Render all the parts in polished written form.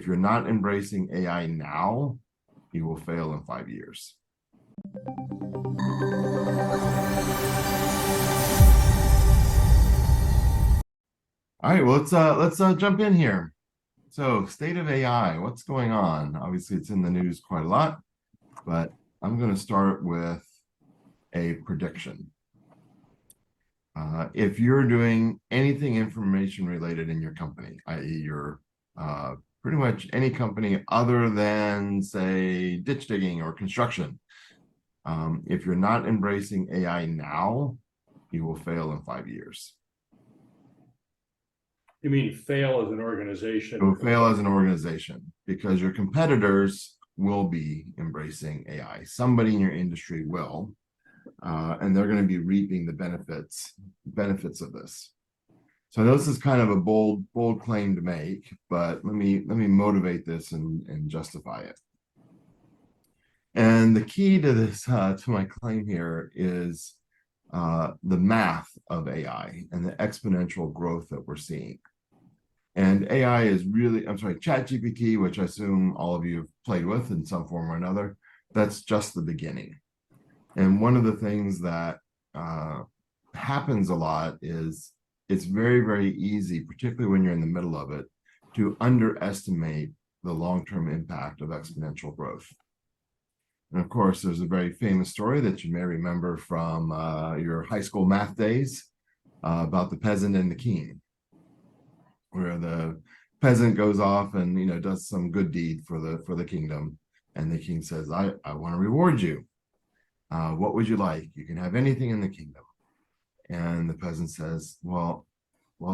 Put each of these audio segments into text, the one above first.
If you're not embracing AI now, you will fail in 5 years. All right, well, let's jump in here. So, state of AI, what's going on? Obviously, it's in the news quite a lot, but I'm going to start with a prediction. If you're doing anything information related in your company, i.e. you're pretty much any company other than, say, ditch digging or construction, if you're not embracing AI now, you will fail in 5 years. You mean fail as an organization? You will fail as an organization because your competitors will be embracing AI. Somebody in your industry will, and they're going to be reaping the benefits of this. So this is kind of a bold claim to make, but let me motivate this and justify it. And the key to this, to my claim here, is the math of AI and the exponential growth that we're seeing. And AI is really, ChatGPT, which I assume all of you have played with in some form or another, that's just the beginning. And one of the things that happens a lot is it's very, very easy, particularly when you're in the middle of it, to underestimate the long-term impact of exponential growth. And of course, there's a very famous story that you may remember from your high school math days about the peasant and the king, where the peasant goes off and does some good deed for the kingdom, and the king says, I want to reward you. What would you like? You can have anything in the kingdom. And the peasant says, well,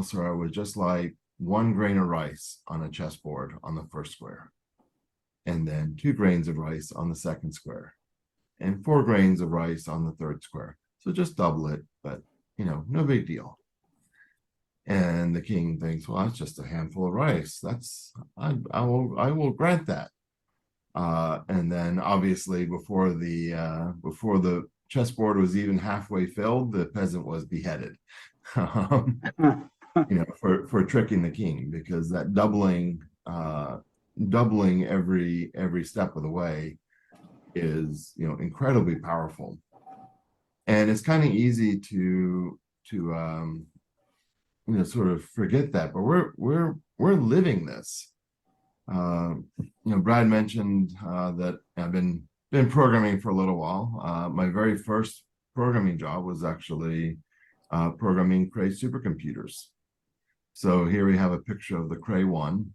sir, I would just like 1 grain of rice on a chessboard on the first square, and then 2 grains of rice on the second square, and 4 grains of rice on the third square. So just double it, but no big deal. And the king thinks, well, that's just a handful of rice. I will grant that. And then obviously before the chessboard was even halfway filled, the peasant was beheaded, for tricking the king, because that doubling every step of the way is incredibly powerful. And it's kind of easy to sort of forget that, but we're living this. Brad mentioned that I've been programming for a little while. My very first programming job was actually programming Cray supercomputers. So here we have a picture of the Cray 1.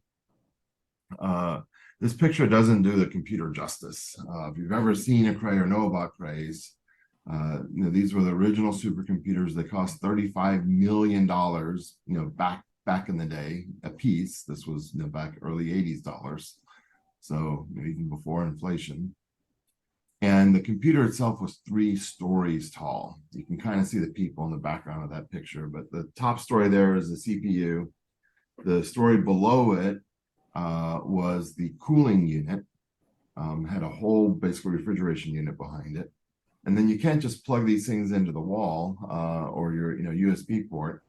This picture doesn't do the computer justice. If you've ever seen a Cray or know about Crays, these were the original supercomputers. They cost $35 million, back in the day a piece. This was back early 80s dollars, so even before inflation. And the computer itself was 3 stories tall. You can kind of see the people in the background of that picture, but the top story there is the CPU. The story below it was the cooling unit, had a whole basically refrigeration unit behind it. And then you can't just plug these things into the wall or your USB port.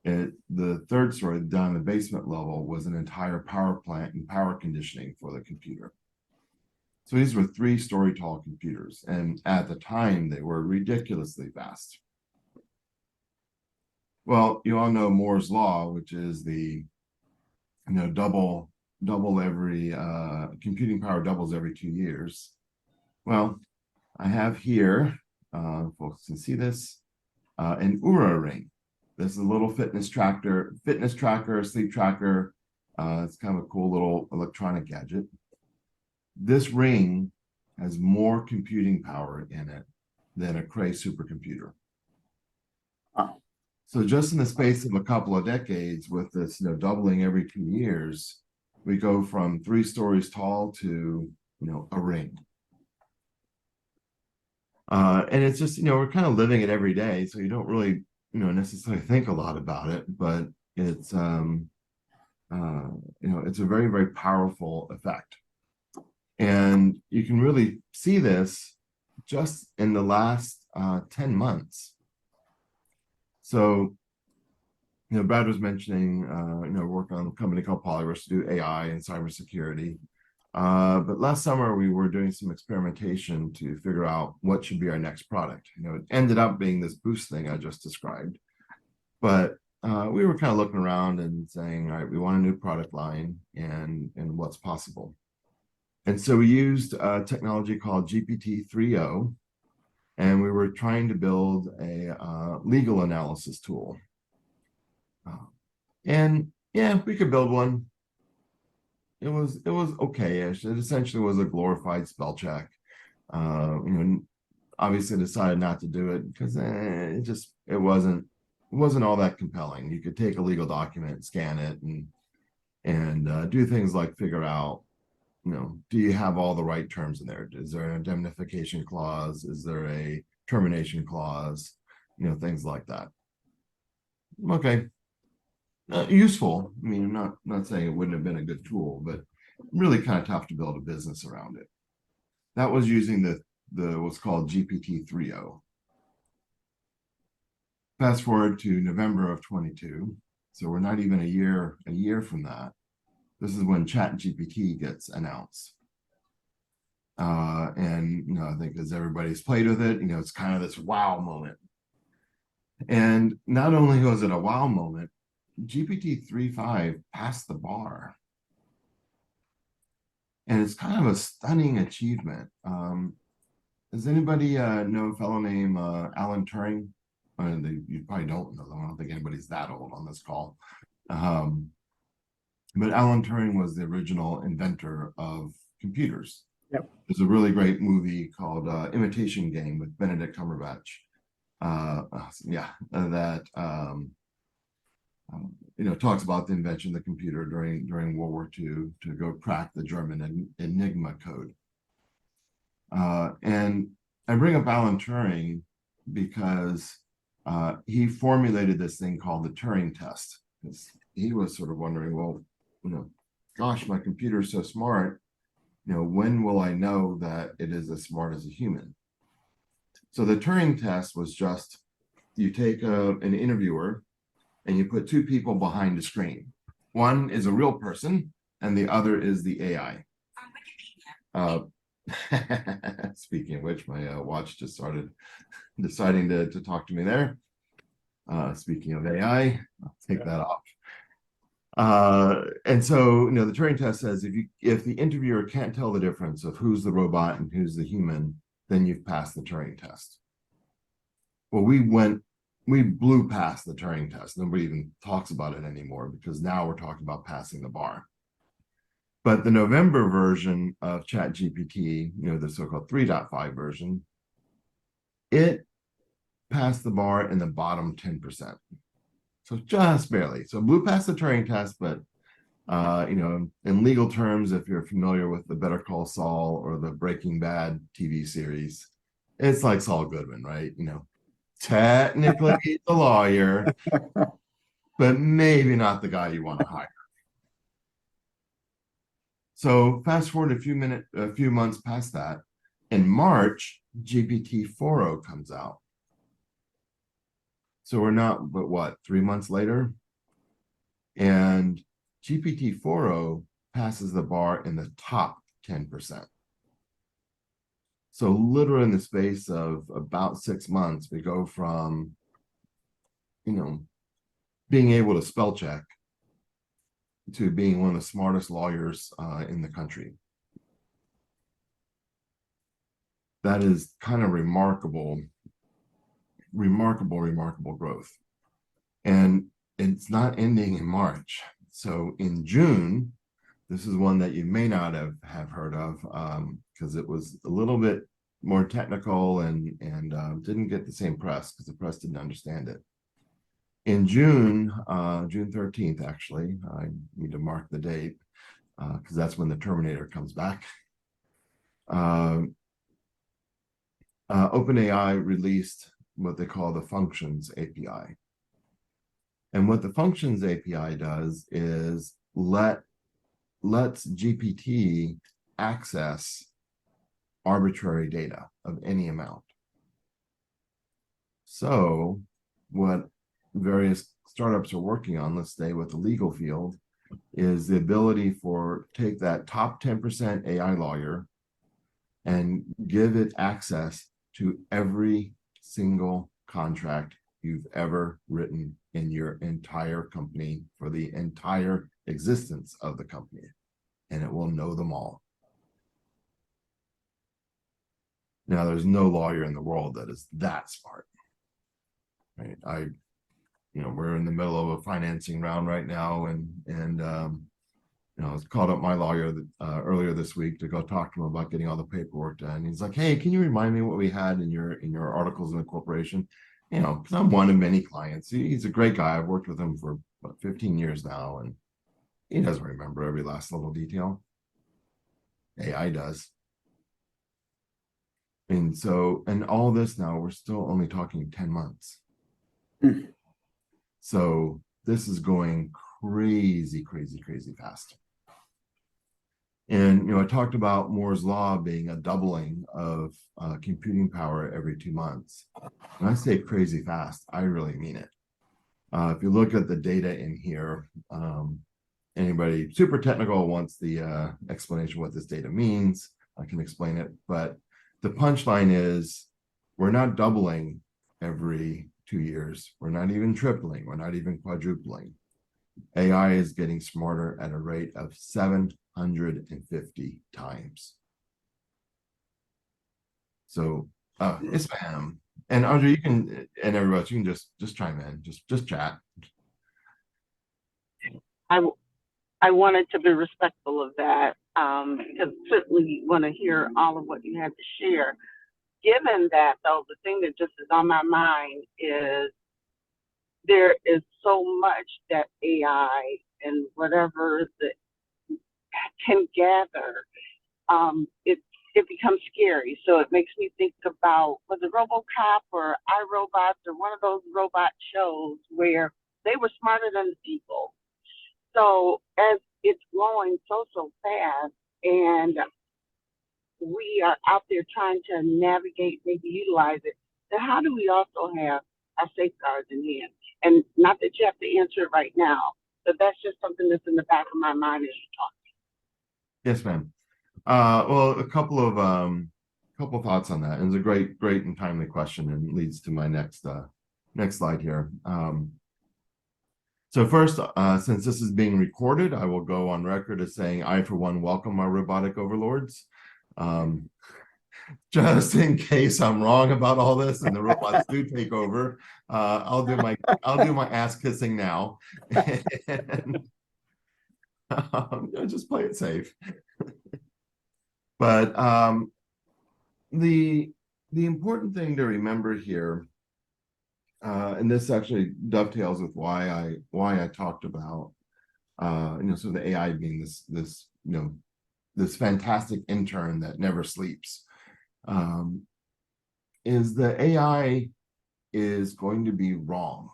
The third story down the basement level was an entire power plant and power conditioning for the computer. So these were 3-story tall computers, and at the time they were ridiculously fast. Well, you all know Moore's law, which is the double every computing power doubles every 2 years. Well, I have here, folks can see this, an Oura ring. This is a little fitness tracker, sleep tracker. It's kind of a cool little electronic gadget. This ring has more computing power in it than a Cray supercomputer. So just in the space of a couple of decades, with this doubling every 2 years, we go from 3 stories tall to a ring. And it's just we're kind of living it every day, so you don't really necessarily think a lot about it, but it's it's a very, very powerful effect. And you can really see this just in the last 10 months. So Brad was mentioning, working on a company called Polyrist to do AI and cybersecurity. But last summer we were doing some experimentation to figure out what should be our next product. It ended up being this boost thing I just described. But we were kind of looking around and saying, all right, we want a new product line and what's possible. And so we used a technology called GPT-30, and we were trying to build a legal analysis tool. And yeah, we could build one. It was okay-ish. It essentially was a glorified spell check. Obviously decided not to do it because it wasn't all that compelling. You could take a legal document, scan it, and do things like figure out, do you have all the right terms in there? Is there an indemnification clause? Is there a termination clause? Things like that. Okay. Useful. I mean, I'm not saying it wouldn't have been a good tool, but really kind of tough to build a business around it. That was using the what's called GPT-30. Fast forward to November of 22. So we're not even a year from that. This is when ChatGPT gets announced. And I think as everybody's played with it, it's kind of this wow moment. And not only was it a wow moment, GPT-3.5 passed the bar. And it's kind of a stunning achievement. Does anybody know a fellow named Alan Turing? You probably don't know them. I don't think anybody's that old on this call. But Alan Turing was the original inventor of computers. Yep. There's a really great movie called Imitation Game with Benedict Cumberbatch. That talks about the invention of the computer during World War II to go crack the German Enigma code. And I bring up Alan Turing because he formulated this thing called the Turing Test. He was sort of wondering, well, gosh, my computer is so smart, when will I know that it is as smart as a human? So the Turing Test was just, you take an interviewer and you put two people behind a screen. One is a real person and the other is the AI. Speaking of which, my watch just started deciding to talk to me there. Speaking of AI, I'll take that off. And so, the Turing Test says if the interviewer can't tell the difference of who's the robot and who's the human, then you've passed the Turing Test. Well, we blew past the Turing Test. Nobody even talks about it anymore because now we're talking about passing the bar. But the November version of ChatGPT, the so-called 3.5 version, it passed the bar in the bottom 10%. So just barely. So blew past the Turing Test, but in legal terms, if you're familiar with the Better Call Saul or the Breaking Bad TV series, it's like Saul Goodman, right? Technically he's a lawyer, but maybe not the guy you want to hire. So fast forward a few months past that, in March, GPT-40 comes out. So we're not, but what, 3 months later? And GPT-40 passes the bar in the top 10%. So literally in the space of about 6 months, we go from, being able to spell check to being one of the smartest lawyers in the country. That is kind of remarkable growth. And it's not ending in March. So in June, this is one that you may not have heard of because it was a little bit more technical and didn't get the same press because the press didn't understand it. In June 13th, actually, I need to mark the date because that's when the Terminator comes back. OpenAI released what they call the Functions API. And what the Functions API does is lets GPT access arbitrary data of any amount. So what various startups are working on, let's stay with the legal field, is the ability for take that top 10% AI lawyer and give it access to every single contract you've ever written in your entire company for the entire existence of the company, and it will know them all. Now, there's no lawyer in the world that is that smart, right? We're in the middle of a financing round right now, and I was called up my lawyer earlier this week to go talk to him about getting all the paperwork done. He's like, "Hey, can you remind me what we had in your articles of incorporation?" Because I'm one of many clients. He's a great guy. I've worked with him for about 15 years now, and he doesn't remember every last little detail. AI does. And all this now, we're still only talking 10 months. So this is going crazy, crazy, crazy fast. And, I talked about Moore's law being a doubling of computing power every 2 months. When I say crazy fast, I really mean it. If you look at the data in here, anybody super technical wants the explanation of what this data means, I can explain it. But the punchline is we're not doubling every 2 years. We're not even tripling. We're not even quadrupling. AI is getting smarter at a rate of 750 times. So it's spam. And Audrey, you can, and everybody else, you can just chime in, just chat. I wanted to be respectful of that, because certainly want to hear all of what you had to share. Given that, though, the thing that just is on my mind is there is so much that AI and whatever that can gather. It becomes scary. So it makes me think about, was it RoboCop or iRobot or one of those robot shows where they were smarter than the people. So as it's growing so fast, and we are out there trying to navigate, maybe utilize it, then how do we also have our safeguards in hand? And not that you have to answer it right now, but that's just something that's in the back of my mind as you talk. Yes, ma'am. Well, a couple thoughts on that. And it's a great and timely question, and leads to my next slide here. So first, since this is being recorded, I will go on record as saying I, for one, welcome my robotic overlords. Just in case I'm wrong about all this and the robots do take over, I'll do my ass kissing now, and just play it safe. But the important thing to remember here, and this actually dovetails with why I talked about so the AI being this fantastic intern that never sleeps, is the AI is going to be wrong,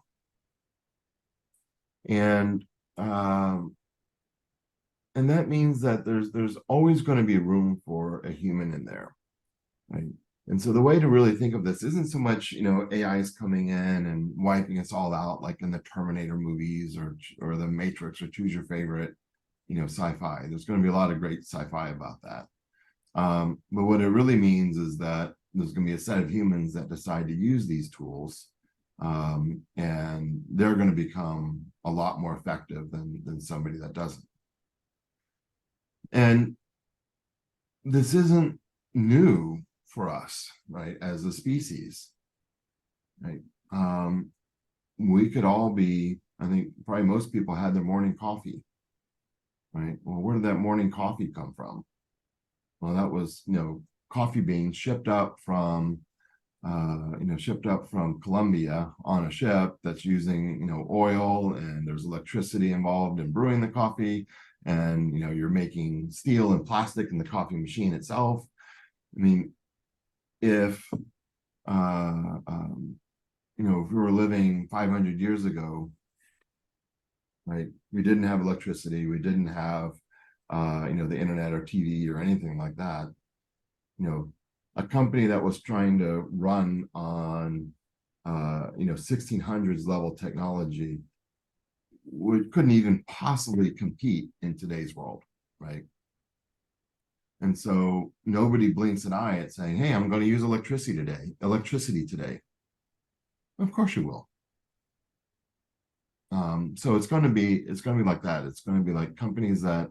and that means that there's always going to be room for a human in there, right? And so the way to really think of this isn't so much, AI is coming in and wiping us all out like in the Terminator movies or the Matrix, or choose your favorite, sci-fi. There's going to be a lot of great sci-fi about that. But what it really means is that there's going to be a set of humans that decide to use these tools, and they're going to become a lot more effective than somebody that doesn't. And this isn't new for us, right, as a species, right? We could all be, I think probably most people had their morning coffee, right? Well, where did that morning coffee come from? Well, that was, coffee beans shipped up from Colombia on a ship that's using, oil, and there's electricity involved in brewing the coffee, and, you're making steel and plastic in the coffee machine itself. I mean, if if we were living 500 years ago, right, we didn't have electricity, we didn't have the internet or TV or anything like that, a company that was trying to run on 1600s level technology couldn't even possibly compete in today's world, right? And so nobody blinks an eye at saying, hey, I'm going to use electricity today. Of course you will. So it's going to be like that. It's going to be like companies that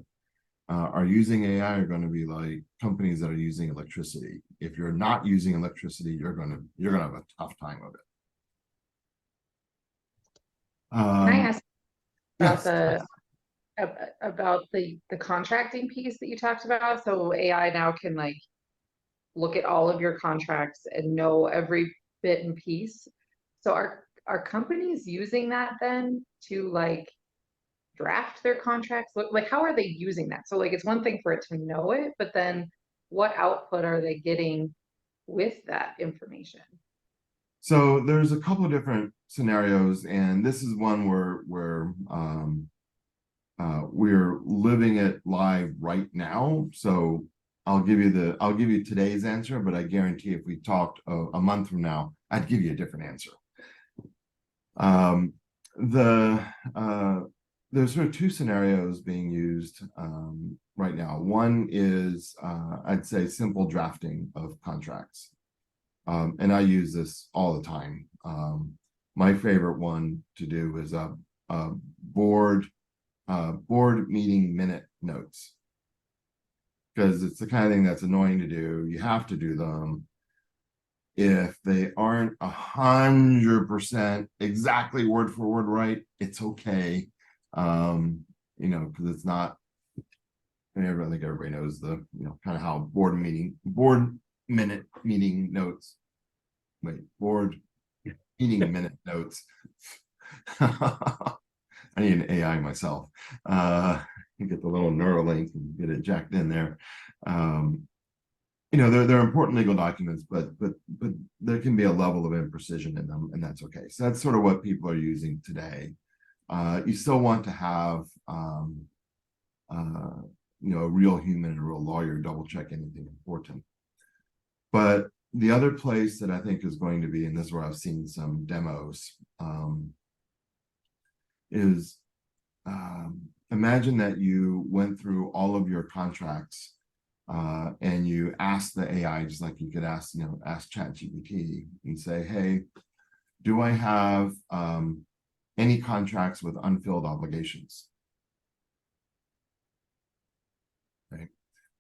are using AI are going to be like companies that are using electricity. If you're not using electricity, you're going to have a tough time of it. Can I ask about Yes. the contracting piece that you talked about? So AI now can like look at all of your contracts and know every bit and piece. So are companies using that then to like draft their contracts? Like how are they using that? So like it's one thing for it to know it, but then what output are they getting with that information? So there's a couple of different scenarios, and this is one where we're living it live right now. So I'll give you today's answer, but I guarantee if we talked a month from now, I'd give you a different answer. There's sort of two scenarios being used right now. One is I'd say simple drafting of contracts. And I use this all the time. My favorite one to do is a board meeting minute notes, because it's the kind of thing that's annoying to do. You have to do them. If they aren't 100% exactly word for word right, it's okay. Because it's not. I think everybody knows the kind of how board minute meeting notes. Board meeting minute notes. I need an AI myself. You get the little Neuralink and get it jacked in there. They're important legal documents, but there can be a level of imprecision in them, and that's okay. So that's sort of what people are using today. You still want to have a real human and a real lawyer double check anything important. But the other place that I think is going to be, and this is where I've seen some demos, is imagine that you went through all of your contracts and you asked the AI, just like you could ask ChatGPT and say, hey, do I have any contracts with unfilled obligations? Right?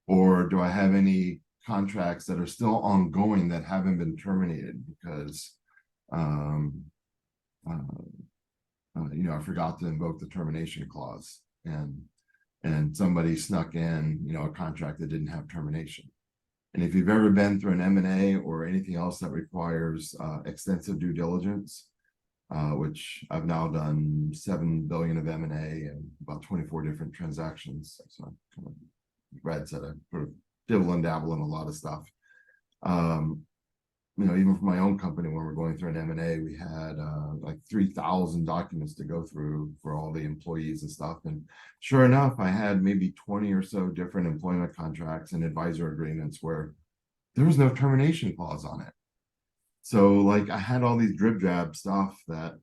Or do I have any contracts that are still ongoing that haven't been terminated because I forgot to invoke the termination clause, and somebody snuck in a contract that didn't have termination. And if you've ever been through an M&A or anything else that requires extensive due diligence, which I've now done 7 billion of M&A and about 24 different transactions. So Brad said I sort of dibble and dabble in a lot of stuff. Even for my own company, when we're going through an M&A, we had like 3,000 documents to go through for all the employees and stuff. And sure enough, I had maybe 20 or so different employment contracts and advisor agreements where there was no termination clause on it. So like I had all these drip drab stuff that,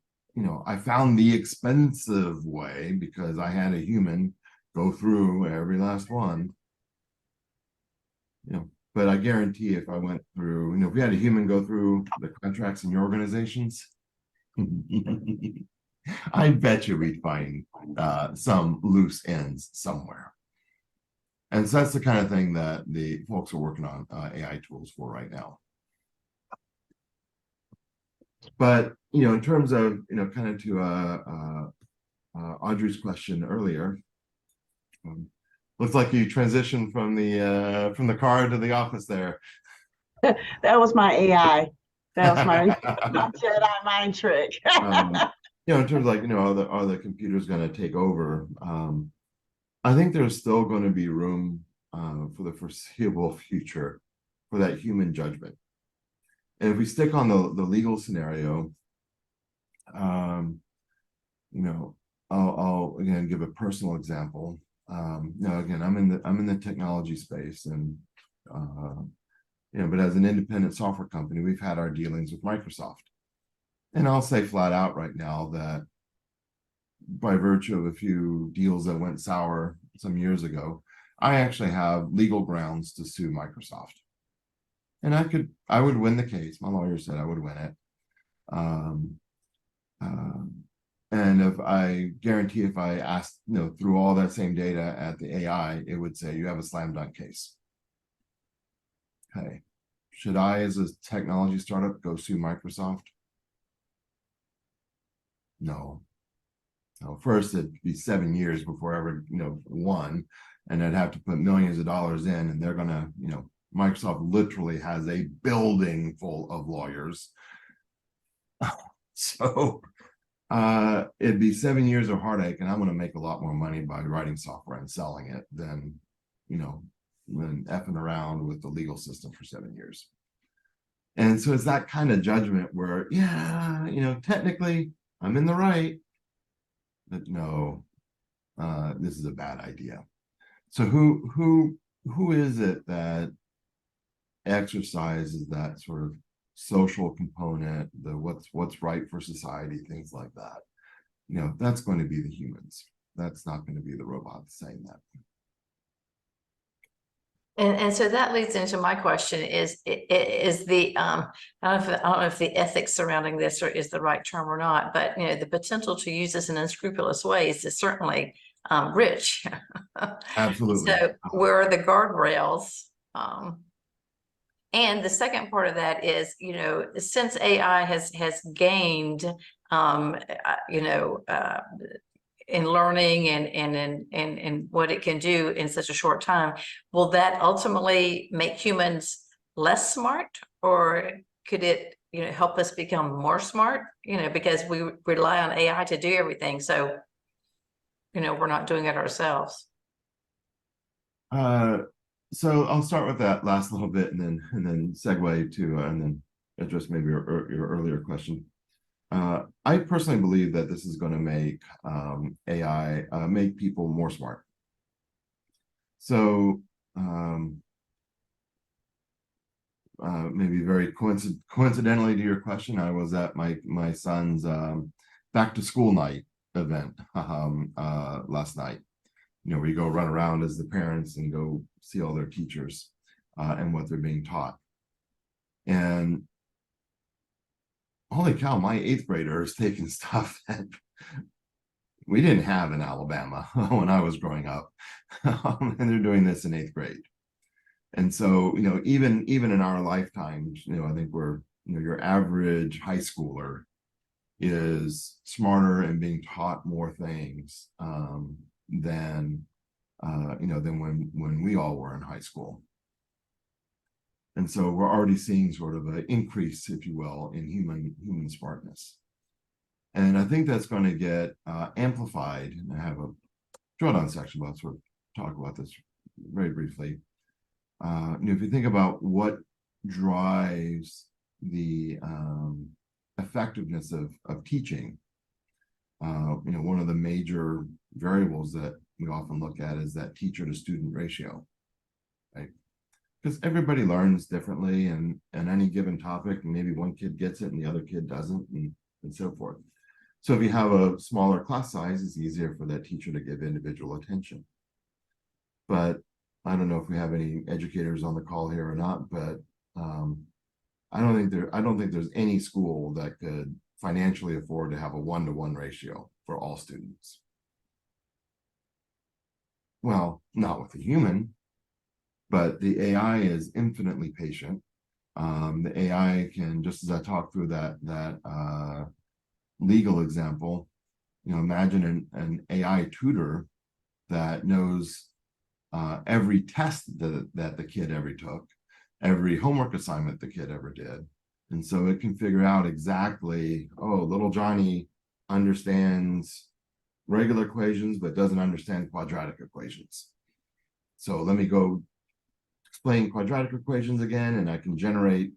I found the expensive way because I had a human go through every last one. But I guarantee if I went through, if we had a human go through the contracts in your organizations, I bet you we'd find some loose ends somewhere. And so that's the kind of thing that the folks are working on AI tools for right now. But, in terms of, kind of to Audrey's question earlier, looks like you transitioned from the car to the office there. That was my AI. That was my Jedi mind trick. In terms of like, are the computers going to take over? I think there's still going to be room for the foreseeable future for that human judgment. And if we stick on the legal scenario, I'll again give a personal example. Again, I'm in the technology space, and but as an independent software company, we've had our dealings with Microsoft, and I'll say flat out right now that by virtue of a few deals that went sour some years ago, I actually have legal grounds to sue Microsoft. And I would win the case. My lawyer said I would win it. And if I guarantee if I asked, through all that same data at the AI, it would say you have a slam dunk case. Okay. Should I, as a technology startup, go sue Microsoft? No. No. First, it'd be 7 years before I ever, won, and I'd have to put millions of dollars in, and they're gonna, Microsoft literally has a building full of lawyers. So it'd be 7 years of heartache, and I'm going to make a lot more money by writing software and selling it than effing around with the legal system for 7 years. And so it's that kind of judgment where, yeah, technically I'm in the right, but no, this is a bad idea. So who is it that exercises that sort of social component, the what's right for society, things like that? That's going to be the humans. That's not going to be the robots saying that. And so that leads into my question is the I don't know if the ethics surrounding this is the right term or not, but the potential to use this in unscrupulous ways is certainly rich. Absolutely. So where are the guardrails? And the second part of that is, since AI has gained, in learning and what it can do in such a short time, will that ultimately make humans less smart, or could it, help us become more smart? Because we rely on AI to do everything, so we're not doing it ourselves. So I'll start with that last little bit, and then segue to and then address maybe your earlier question. I personally believe that this is going to make AI make people more smart. So maybe very coincidentally to your question, I was at my son's back to school night event last night. Where you go run around as the parents and go see all their teachers and what they're being taught. And holy cow, my 8th grader is taking stuff that we didn't have in Alabama when I was growing up. And they're doing this in 8th grade. And so, even in our lifetimes, I think we're, your average high schooler is smarter and being taught more things than when we all were in high school. And so we're already seeing sort of an increase, if you will, in human smartness. And I think that's going to get amplified. And I have a drill down section about sort of talk about this very briefly. If you think about what drives the effectiveness of teaching, one of the major variables that we often look at is that teacher to student ratio, right? Because everybody learns differently, and any given topic, maybe one kid gets it and the other kid doesn't, and so forth. So if you have a smaller class size, it's easier for that teacher to give individual attention. But I don't know if we have any educators on the call here or not, but I don't think there's any school that could financially afford to have a 1-to-1 ratio for all students. Well, not with a human, but the AI is infinitely patient. The AI can, just as I talked through that legal example, imagine an AI tutor that knows every test that the kid ever took, every homework assignment the kid ever did. And so it can figure out exactly, oh, little Johnny understands regular equations, but doesn't understand quadratic equations. So let me go explain quadratic equations again, and I can generate,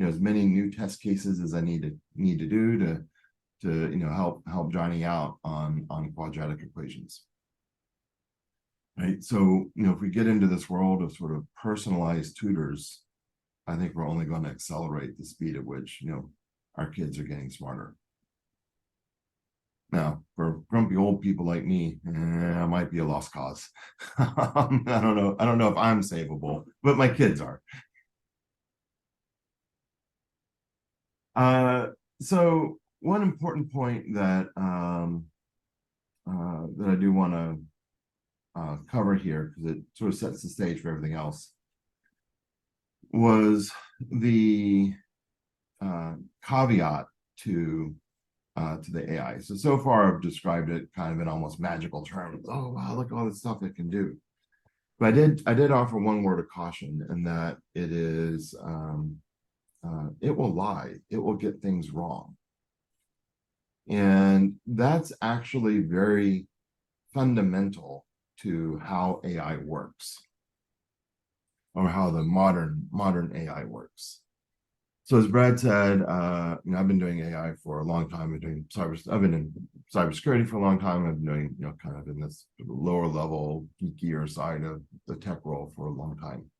as many new test cases as I need to do to help Johnny out on quadratic equations. Right. So, if we get into this world of sort of personalized tutors, I think we're only going to accelerate the speed at which, our kids are getting smarter. Now, of for grumpy old people like me, it might be a lost cause. I don't know. I don't know if I'm savable, but my kids are. So one important point that that I do want to cover here, because it sort of sets the stage for everything else, was the caveat to the AI. So far I've described it kind of in almost magical terms. Oh wow, look at all this stuff it can do. But I did offer one word of caution, and that it is it will lie. It will get things wrong. And that's actually very fundamental to how AI works, or how the modern AI works. So as Brad said, I've been doing AI for a long time. I've been in cybersecurity for a long time. I've been doing, kind of in this lower level, geekier side of the tech world for a long time.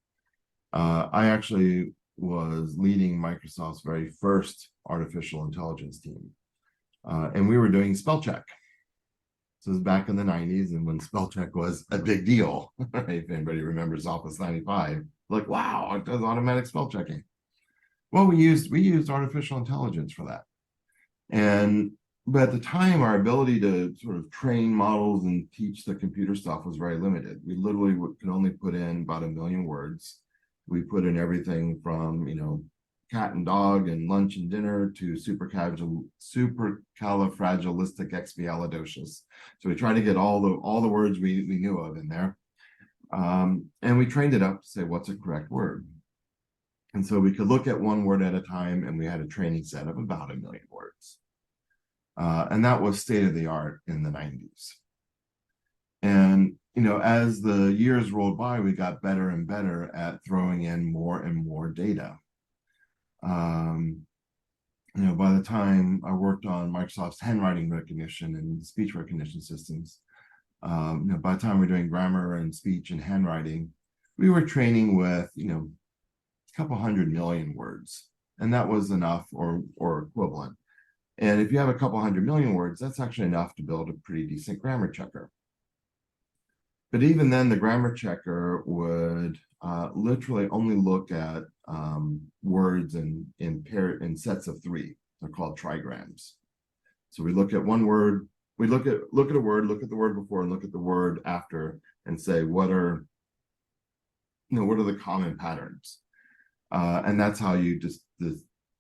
I actually was leading Microsoft's very first artificial intelligence team. And we were doing spell check. So it was back in the 90s, and when spell check was a big deal. If anybody remembers Office 95, like, wow, it does automatic spell checking. Well, we used artificial intelligence for that. But at the time, our ability to sort of train models and teach the computer stuff was very limited. We literally could only put in about 1 million words. We put in everything from, cat and dog and lunch and dinner to supercalifragilisticexpialidocious. So we tried to get all the words we knew of in there. And we trained it up to say, what's a correct word? And so we could look at one word at a time, and we had a training set of about 1 million words. And that was state of the art in the 90s. And, as the years rolled by, we got better and better at throwing in more and more data. By the time I worked on Microsoft's handwriting recognition and speech recognition systems, by the time we're doing grammar and speech and handwriting, we were training with, a couple 100 million words, and that was enough or equivalent. And if you have a couple 100 million words, that's actually enough to build a pretty decent grammar checker. But even then, the grammar checker would literally only look at words in sets of 3. They're called trigrams. So we look at one word, we look at a word, look at the word before, and look at the word after, and say, what are the common patterns? And that's how you just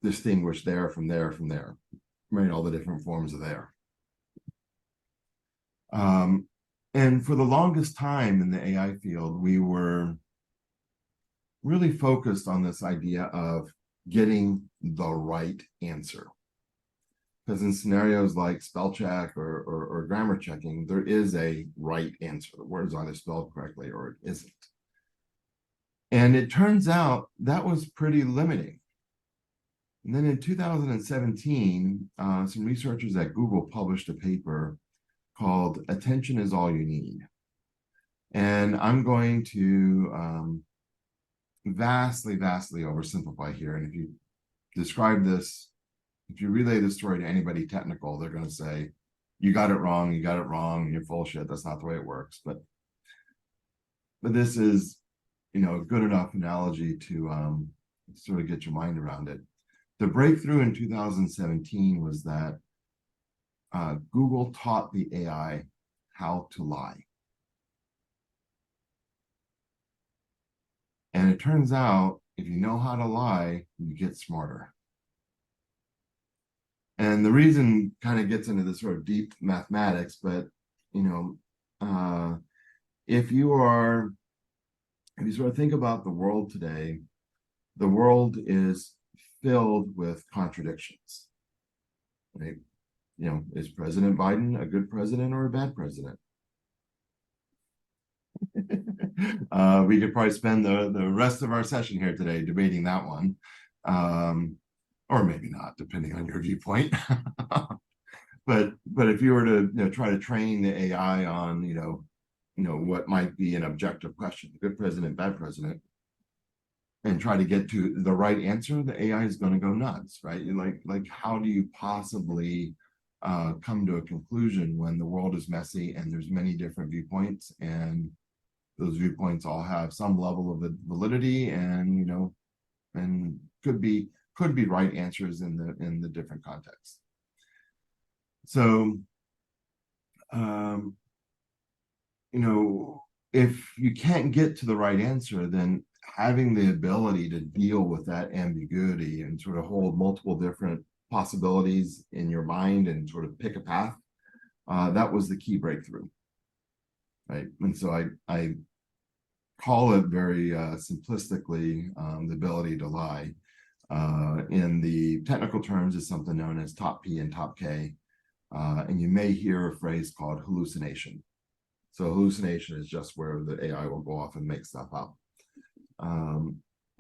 distinguish there from there from there, right? All the different forms of there. And for the longest time in the AI field, we were really focused on this idea of getting the right answer. Because in scenarios like spell check or grammar checking, there is a right answer. The word is either spelled correctly or it isn't. And it turns out that was pretty limiting. And then in 2017, some researchers at Google published a paper called "Attention is All You Need." And I'm going to vastly oversimplify here. And if you describe this, if you relay this story to anybody technical, they're going to say, you got it wrong, you're full of shit, that's not the way it works. But this is, a good enough analogy to sort of get your mind around it. The breakthrough in 2017 was that Google taught the AI how to lie. And it turns out, if you know how to lie, you get smarter. And the reason kind of gets into this sort of deep mathematics, but, if you sort of think about the world today, the world is filled with contradictions, right? Is President Biden a good president or a bad president? We could probably spend the rest of our session here today debating that one, or maybe not, depending on your viewpoint. But if you were to try to train the AI on what might be an objective question, good president, bad president, and try to get to the right answer, the AI is going to go nuts, right? Like how do you possibly come to a conclusion when the world is messy and there's many different viewpoints, and those viewpoints all have some level of validity, and and could be right answers in the different contexts. So if you can't get to the right answer, then having the ability to deal with that ambiguity and sort of hold multiple different possibilities in your mind and sort of pick a path, that was the key breakthrough, right? And so I call it very simplistically the ability to lie. In the technical terms is something known as top P and top K, and you may hear a phrase called hallucination. So hallucination is just where the AI will go off and make stuff up.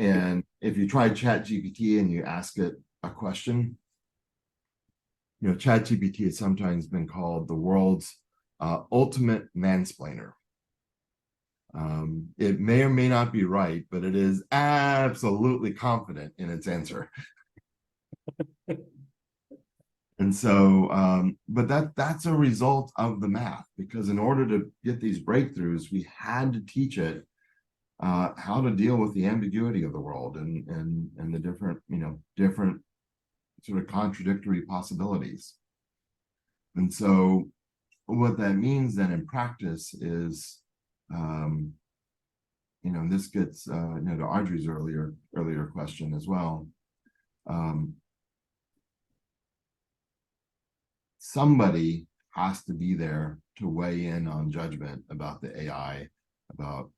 And if you try ChatGPT and you ask it a question, ChatGPT has sometimes been called the world's ultimate mansplainer. It may or may not be right, but it is absolutely confident in its answer. And so, but that's a result of the math, because in order to get these breakthroughs, we had to teach it how to deal with the ambiguity of the world and the different, different sort of contradictory possibilities. And so what that means then in practice is, this gets, to Audrey's earlier question as well. Somebody has to be there to weigh in on judgment about the AI, about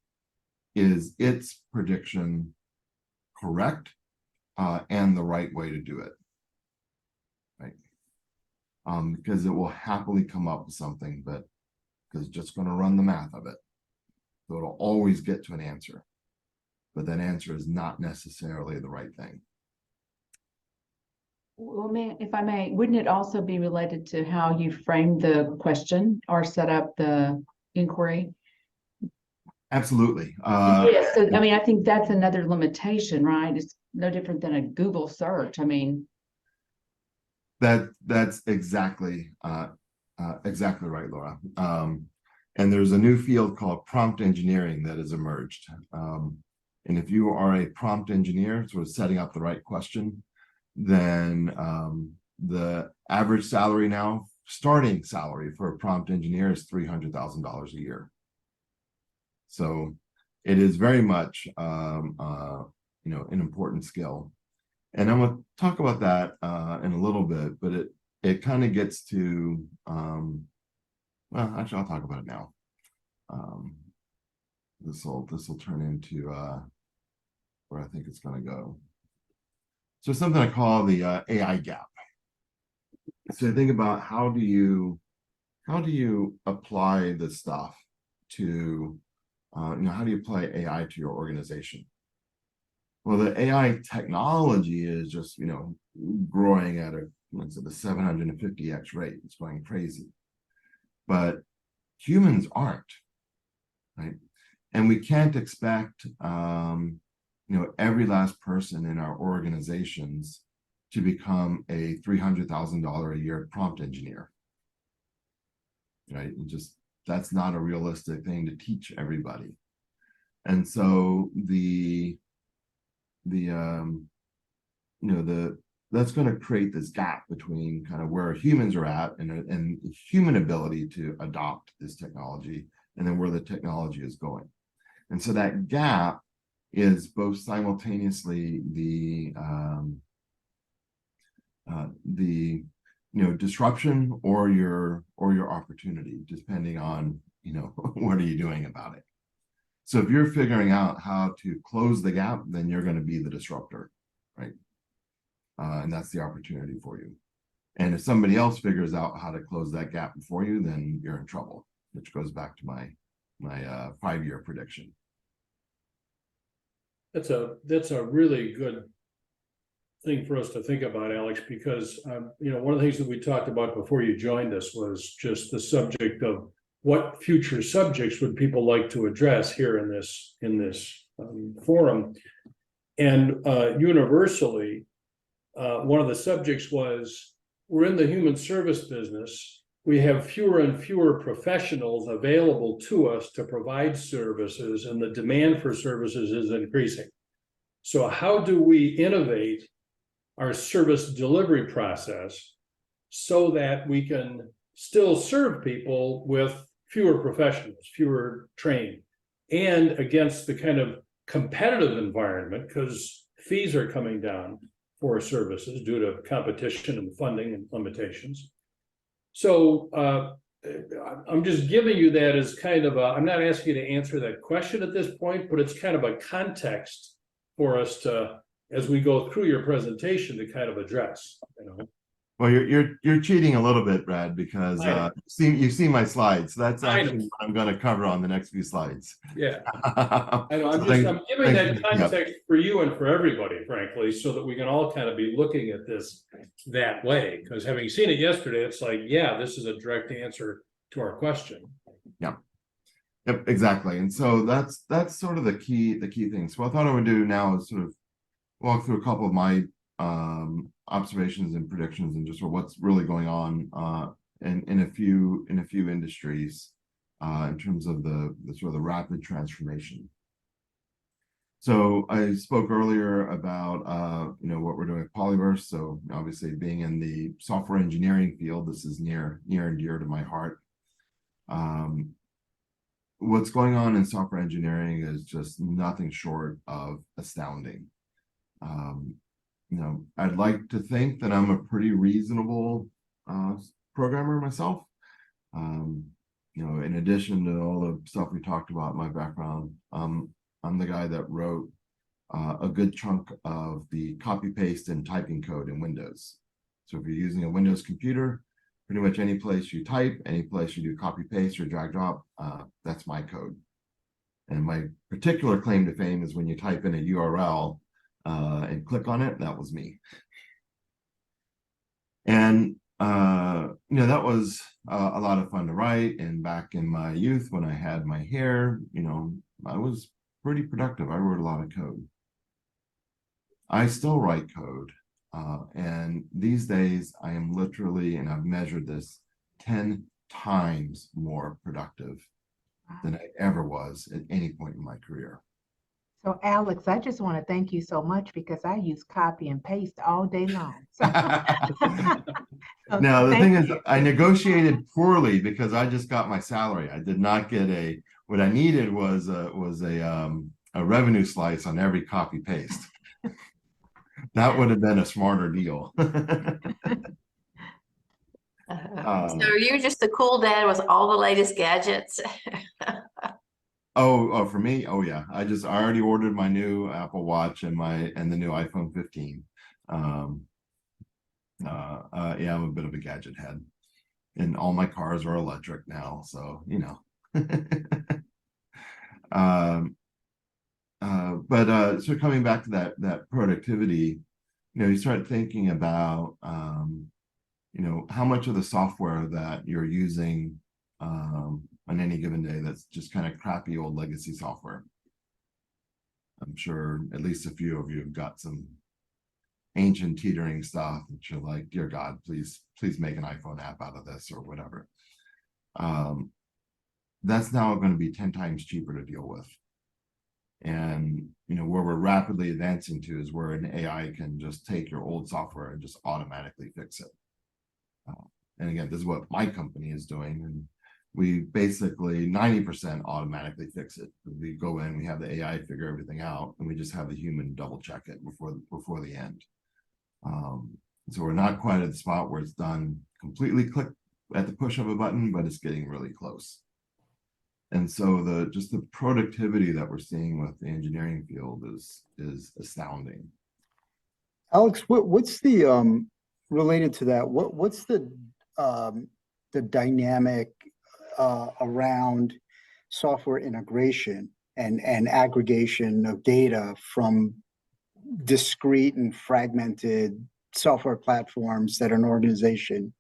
is its prediction correct and the right way to do it, right? Because it will happily come up with something, but because it's just going to run the math of it. So it'll always get to an answer, but that answer is not necessarily the right thing. Well, if I may, wouldn't it also be related to how you frame the question or set up the inquiry? Absolutely. Yes. So, I think that's another limitation, right? It's no different than a Google search. That's exactly right, Laura. And there's a new field called prompt engineering that has emerged. And if you are a prompt engineer, sort of setting up the right question, then the average salary now, starting salary for a prompt engineer is $300,000 a year. So it is very much, an important skill. And I'm going to talk about that in a little bit, but it kind of gets to, well, actually, I'll talk about it now. This will turn into where I think it's going to go. So something I call the AI gap. So think about how do you apply this stuff to, how do you apply AI to your organization? Well, the AI technology is just, growing at a 750x rate. It's going crazy. But humans aren't, right? And we can't expect, every last person in our organizations to become a $300,000 a year prompt engineer, right? That's not a realistic thing to teach everybody. And so that's going to create this gap between kind of where humans are at and human ability to adopt this technology, and then where the technology is going. And so that gap is both simultaneously the disruption or your opportunity, depending on what are you doing about it. So if you're figuring out how to close the gap, then you're going to be the disruptor, right? And that's the opportunity for you. And if somebody else figures out how to close that gap before you, then you're in trouble, which goes back to my 5-year prediction. That's a really good thing for us to think about, Alex, because one of the things that we talked about before you joined us was just the subject of what future subjects would people like to address here in this forum. And universally, one of the subjects was we're in the human service business. We have fewer and fewer professionals available to us to provide services, and the demand for services is increasing. So how do we innovate our service delivery process so that we can still serve people with fewer professionals, fewer trained, and against the kind of competitive environment, because fees are coming down for services due to competition and funding and limitations. So I'm just giving you that as kind of a, I'm not asking you to answer that question at this point, but it's kind of a context for us to, as we go through your presentation, to kind of address, you know. Well, you're cheating a little bit, Brad, because you've seen my slides. So that's actually what I'm going to cover on the next few slides. Yeah, I know. I'm giving that context for you and for everybody, frankly, so that we can all kind of be looking at this that way. Because having seen it yesterday, it's like, yeah, this is a direct answer to our question. Yeah. Yep, exactly. And so that's sort of the key thing. So what I thought I would do now is sort of walk through a couple of my observations and predictions, and just sort of what's really going on in a few industries in terms of the sort of the rapid transformation. So I spoke earlier about what we're doing with Polyverse. So obviously, being in the software engineering field, this is near and dear to my heart. What's going on in software engineering is just nothing short of astounding. I'd like to think that I'm a pretty reasonable programmer myself. In addition to all the stuff we talked about in my background, I'm the guy that wrote a good chunk of the copy paste and typing code in Windows. So if you're using a Windows computer, pretty much any place you type, any place you do copy paste or drag drop, that's my code. And my particular claim to fame is when you type in a URL and click on it, that was me. And that was a lot of fun to write. And back in my youth, when I had my hair, I was pretty productive. I wrote a lot of code. I still write code. And these days I am literally, and I've measured this, 10 times more productive than I ever was at any point in my career. So Alex, I just want to thank you so much, because I use copy and paste all day long. Now, the thing is, I negotiated poorly because I just got my salary. I did not get what I needed was a revenue slice on every copy paste. That would have been a smarter deal. So you're just the cool dad with all the latest gadgets. Oh, for me, oh yeah. I already ordered my new Apple Watch and the new iPhone 15. Yeah, I'm a bit of a gadget head, and all my cars are electric now, so so coming back to that productivity, you start thinking about how much of the software that you're using on any given day that's just kind of crappy old legacy software. I'm sure at least a few of you have got some ancient teetering stuff that you're like, dear God, please make an iPhone app out of this or whatever. That's now going to be 10 times cheaper to deal with. And where we're rapidly advancing to is where an AI can just take your old software and just automatically fix it. And again, this is what my company is doing, and we basically 90% automatically fix it. We go in, we have the AI figure everything out, and we just have the human double check it before the end. So we're not quite at the spot where it's done completely click at the push of a button, but it's getting really close. And so just the productivity that we're seeing with the engineering field is astounding. Alex, what's the related to that? What's the dynamic around software integration and aggregation of data from discrete and fragmented software platforms that an organization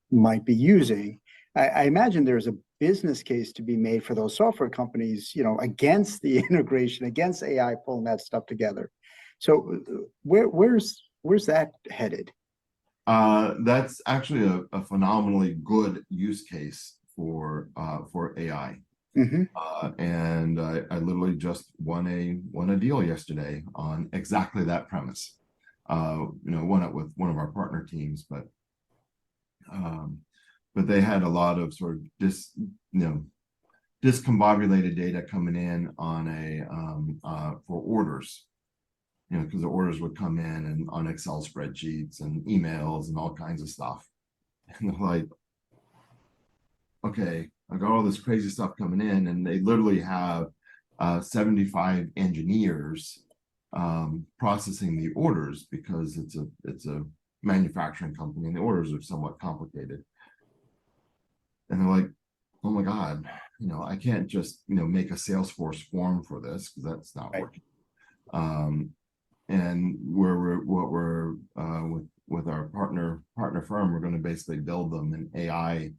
might be using? I imagine there's a business case to be made for those software companies, against the integration, against AI pulling that stuff together. So where's that headed? That's actually a phenomenally good use case for AI. And I literally just won a deal yesterday on exactly that premise. Won it with one of our partner teams, but they had a lot of sort of discombobulated data coming in on for orders. Because the orders would come in and on Excel spreadsheets and emails and all kinds of stuff. And they're like, okay, I got all this crazy stuff coming in, and they literally have 75 engineers processing the orders because it's a manufacturing company and the orders are somewhat complicated. And they're like, oh my God, I can't just make a Salesforce form for this because that's not working. And what we're with our partner firm, we're going to basically build them an AI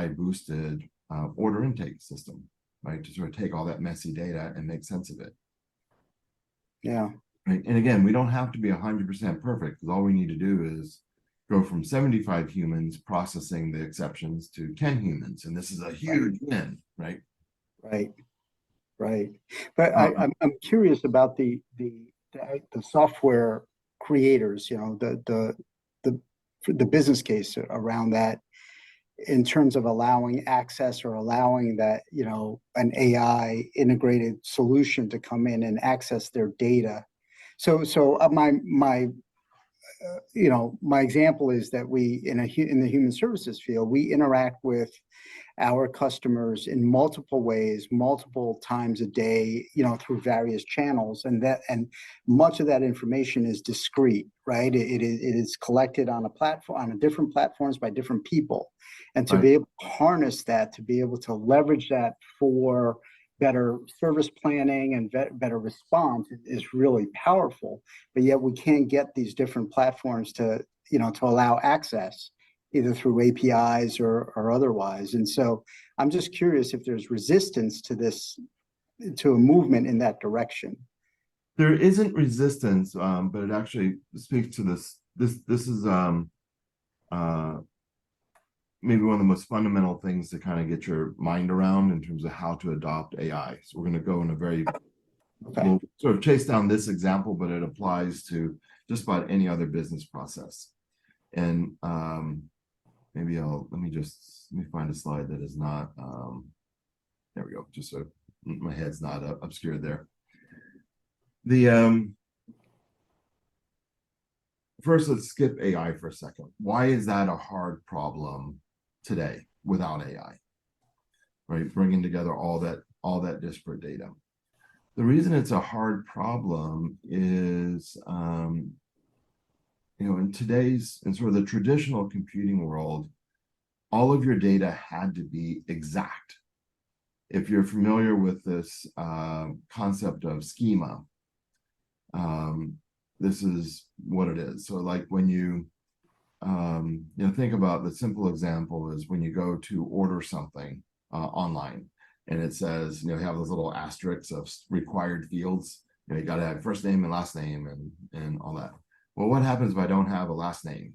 boosted order intake system, right? To sort of take all that messy data and make sense of it. Yeah. Right. And again, we don't have to be 100% perfect, because all we need to do is go from 75 humans processing the exceptions to 10 humans, and this is a huge win, right? Right. But I'm curious about the software creators, the business case around that, in terms of allowing access or allowing that, an AI integrated solution to come in and access their data. So my example is that we in the human services field, we interact with our customers in multiple ways, multiple times a day, through various channels, and much of that information is discrete, right? It is collected on a platform, on different platforms by different people, and to be able to harness that, to be able to leverage that for better service planning and better response is really powerful. But yet we can't get these different platforms to allow access, either through APIs or otherwise. And so I'm just curious if there's resistance to this, to a movement in that direction. There isn't resistance, but it actually speaks to this. This is maybe one of the most fundamental things to kind of get your mind around in terms of how to adopt AI. So we're going to go in a very, we'll sort of chase down this example, but it applies to just about any other business process. And maybe let me find a slide that is not, there we go, just so my head's not obscured there. First, let's skip AI for a second. Why is that a hard problem today without AI, right? Bringing together all that disparate data. The reason it's a hard problem is, in sort of the traditional computing world, all of your data had to be exact. If you're familiar with this concept of schema, this is what it is. So like when you think about the simple example is when you go to order something online, and it says, you have those little asterisks of required fields. You got to have first name and last name and all that. Well, what happens if I don't have a last name?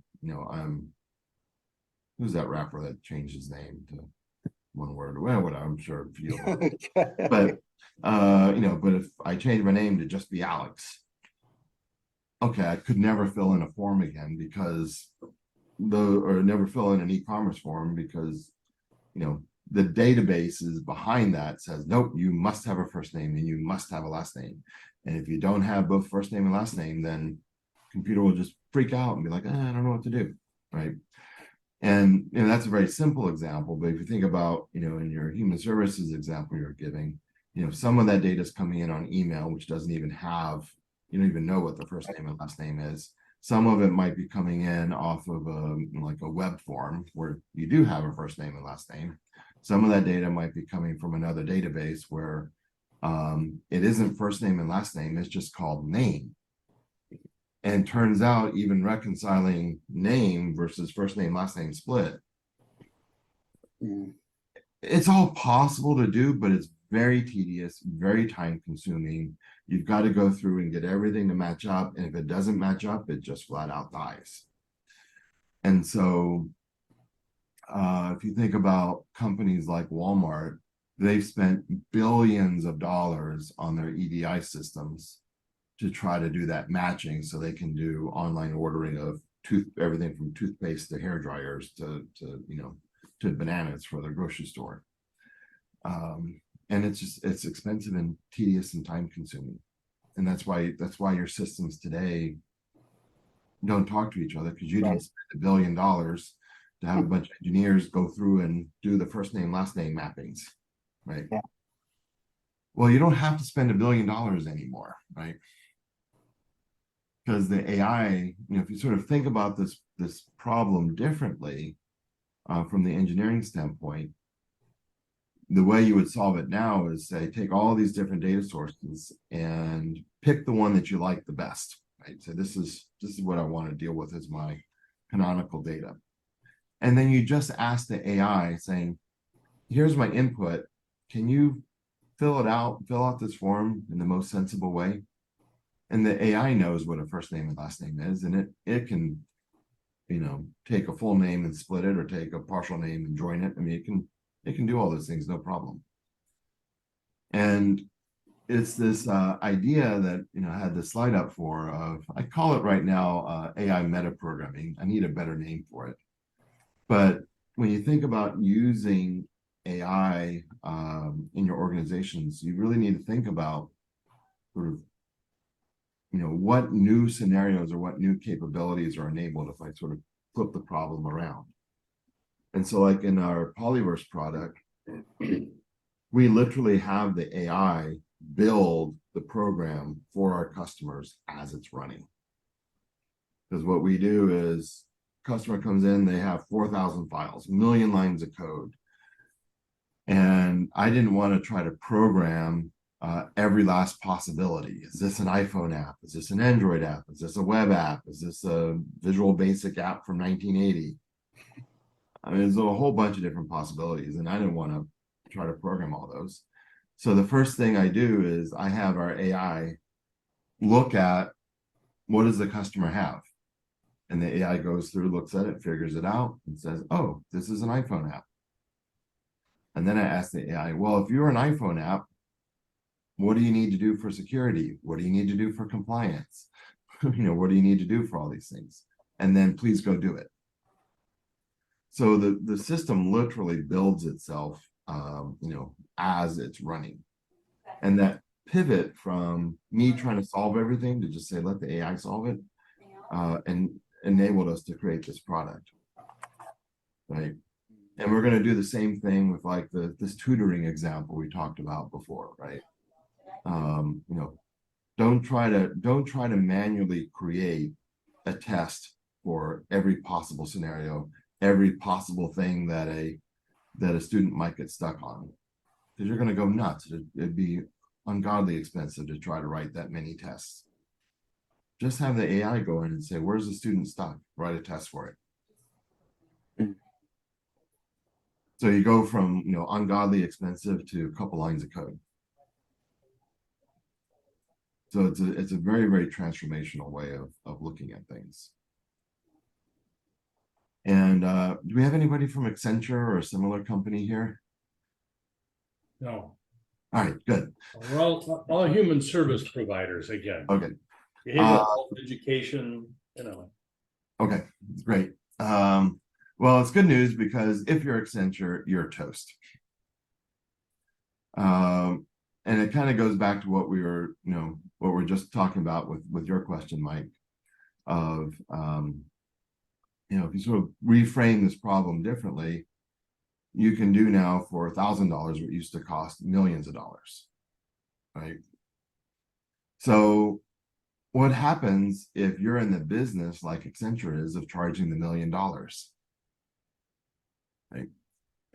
Who's that rapper that changed his name to one word? Well, what I'm sure you but but if I change my name to just be Alex, okay, I could never fill in a form again because or never fill in an e-commerce form because the database is behind that says, nope, you must have a first name and you must have a last name. And if you don't have both first name and last name, then computer will just freak out and be like, I don't know what to do, right? And that's a very simple example, but if you think about, in your human services example you're giving, some of that data is coming in on email, which doesn't even have, you don't even know what the first name and last name is. Some of it might be coming in off of like a web form where you do have a first name and last name. Some of that data might be coming from another database where it isn't first name and last name, it's just called name. And turns out even reconciling name versus first name, last name split, it's all possible to do, but it's very tedious, very time consuming. You've got to go through and get everything to match up. And if it doesn't match up, it just flat out dies. And so if you think about companies like Walmart, they've spent billions of dollars on their EDI systems to try to do that matching so they can do online ordering of everything from toothpaste to hair dryers to bananas for their grocery store. And it's expensive and tedious and time consuming. And that's why your systems today don't talk to each other, because you didn't spend $1 billion to have a bunch of engineers go through and do the first name, last name mappings, right? Yeah. Well, you don't have to spend $1 billion anymore, right? Because the AI, if you sort of think about this problem differently from the engineering standpoint, the way you would solve it now is say, take all these different data sources and pick the one that you like the best, right? So this is what I want to deal with as my canonical data. And then you just ask the AI saying, here's my input. Can you fill out this form in the most sensible way? And the AI knows what a first name and last name is, and it can, take a full name and split it, or take a partial name and join it. I mean, it can do all those things, no problem. And it's this idea that, I had this slide up for I call it right now AI metaprogramming. I need a better name for it. But when you think about using AI in your organizations, you really need to think about sort of, what new scenarios or what new capabilities are enabled if I sort of flip the problem around. And so like in our Polyverse product, we literally have the AI build the program for our customers as it's running. Because what we do is customer comes in, they have 4,000 files, 1 million lines of code. And I didn't want to try to program every last possibility. Is this an iPhone app? Is this an Android app? Is this a web app? Is this a Visual Basic app from 1980? I mean, there's a whole bunch of different possibilities, and I didn't want to try to program all those. So the first thing I do is I have our AI look at what does the customer have? And the AI goes through, looks at it, figures it out, and says, oh, this is an iPhone app. And then I ask the AI, well, if you're an iPhone app, what do you need to do for security? What do you need to do for compliance? What do you need to do for all these things? And then please go do it. So the system literally builds itself, as it's running. And that pivot from me trying to solve everything to just say, let the AI solve it, and enabled us to create this product, right? And we're going to do the same thing with like this tutoring example we talked about before, right? Don't try to manually create a test for every possible scenario, every possible thing that a student might get stuck on, because you're going to go nuts. It'd be ungodly expensive to try to write that many tests. Just have the AI go in and say, where's the student stuck? Write a test for it. So you go from, ungodly expensive to a couple lines of code. So it's a very, very transformational way of looking at things. And do we have anybody from Accenture or a similar company here? No, All right, good. we're all human service providers again. Okay. Behavioral health, education, Okay, great. Well, it's good news, because if you're Accenture, you're toast. And it kind of goes back to what we were, what we're just talking about with your question, Mike, of, if you sort of reframe this problem differently, you can do now for $1,000 what used to cost millions of dollars, right? So what happens if you're in the business like Accenture is of charging the $1 million? Right?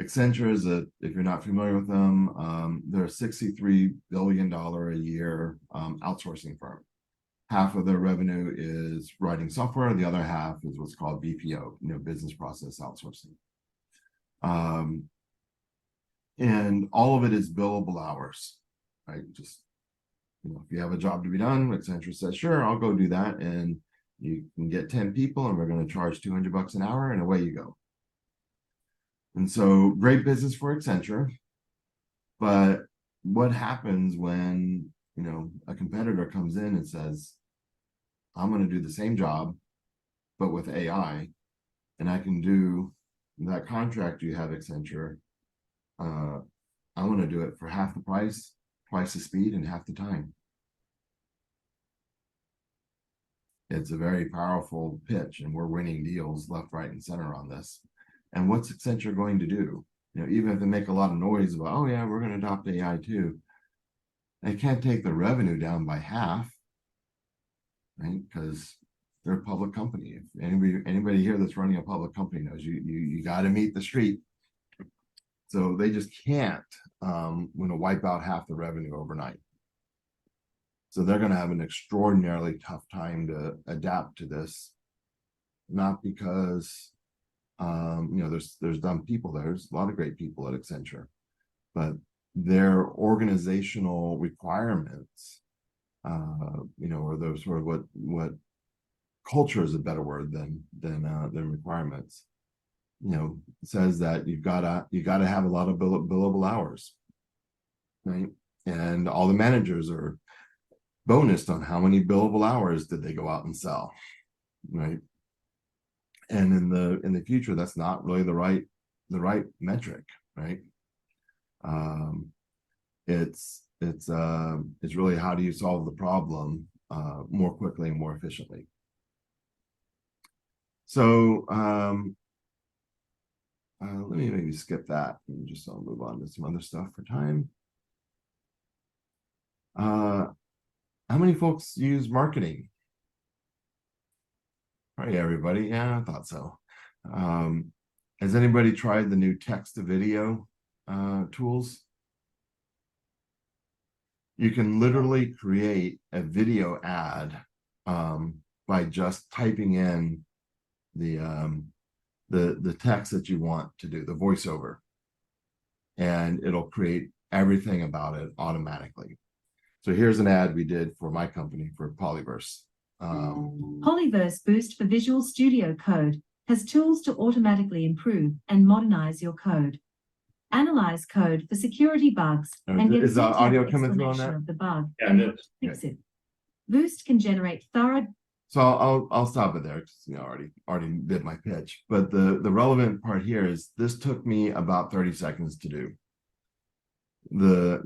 Accenture is if you're not familiar with them, they're a $63 billion a year outsourcing firm. Half of their revenue is writing software. The other half is what's called BPO, business process outsourcing. And all of it is billable hours, right? Just, if you have a job to be done, Accenture says, sure, I'll go do that. And you can get 10 people and we're going to charge $200 an hour and away you go. And so great business for Accenture. But what happens when, a competitor comes in and says, I'm going to do the same job, but with AI, and I can do that contract you have, Accenture. I want to do it for half the price, twice the speed, and half the time. It's a very powerful pitch, and we're winning deals left, right, and center on this. And what's Accenture going to do? Even if they make a lot of noise about, oh yeah, we're going to adopt AI too, they can't take the revenue down by half, right? Because they're a public company. If anybody here that's running a public company knows you got to meet the street. So they just can't wipe out half the revenue overnight. So they're going to have an extraordinarily tough time to adapt to this, not because there's dumb people there. There's a lot of great people at Accenture, but their organizational requirements, or those sort of what culture is a better word than requirements. Says that you gotta have a lot of billable hours, right? And all the managers are bonused on how many billable hours did they go out and sell, right? And in the future, that's not really the right metric, right? It's really how do you solve the problem more quickly and more efficiently. So let me maybe skip that and just I'll move on to some other stuff for time. How many folks use marketing? Probably everybody. Yeah, I thought so. Has anybody tried the new text to video tools? You can literally create a video ad by just typing in the text that you want to do, the voiceover, and it'll create everything about it automatically. So here's an ad we did for my company, for Polyverse. Polyverse Boost for Visual Studio Code has tools to automatically improve and modernize your code. Analyze code for security bugs and give Is the audio detailed coming through on explanation that? of the bug Yeah, and it how to is. fix it. Boost can generate thorough. So I'll stop it there because already did my pitch. But the relevant part here is this took me about 30 seconds to do. The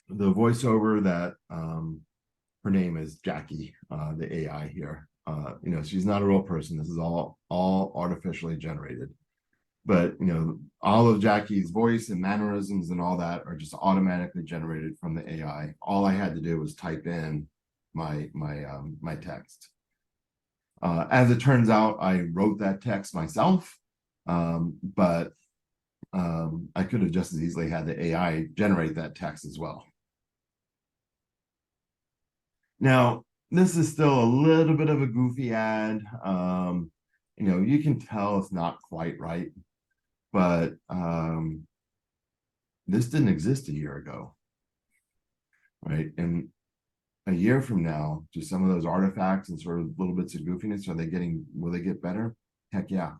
voiceover that her name is Jackie, the AI here. She's not a real person. This is all artificially generated. But all of Jackie's voice and mannerisms and all that are just automatically generated from the AI. All I had to do was type in my text. As it turns out, I wrote that text myself, but I could have just as easily had the AI generate that text as well. Now, this is still a little bit of a goofy ad. You can tell it's not quite right, but this didn't exist a year ago, right? And a year from now, do some of those artifacts and sort of little bits of goofiness, will they get better? Heck yeah,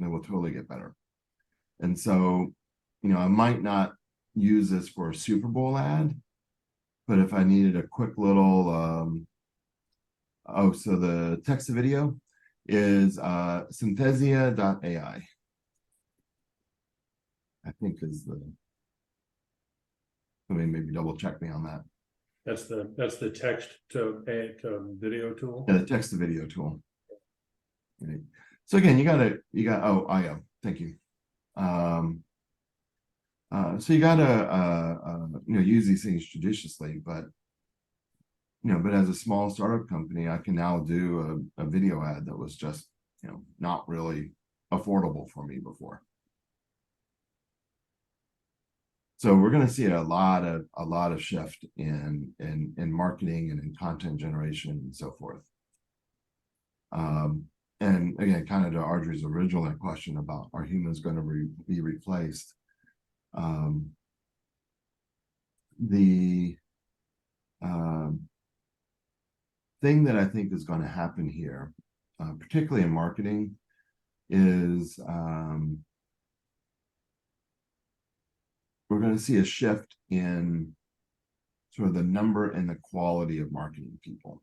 they will totally get better. And so, I might not use this for a Super Bowl ad, but if I needed a quick little, so the text to video is synthesia.ai. I think is maybe double check me on that. That's the text to video tool. Yeah, the text to video tool. Right. So again, thank you. So you gotta use these things judiciously, but but as a small startup company, I can now do a video ad that was just not really affordable for me before. So we're going to see a lot of shift in marketing and in content generation and so forth. and again, kind of to Audrey's original question about are humans going to be replaced? The thing that I think is going to happen here, particularly in marketing, is we're going to see a shift in sort of the number and the quality of marketing people.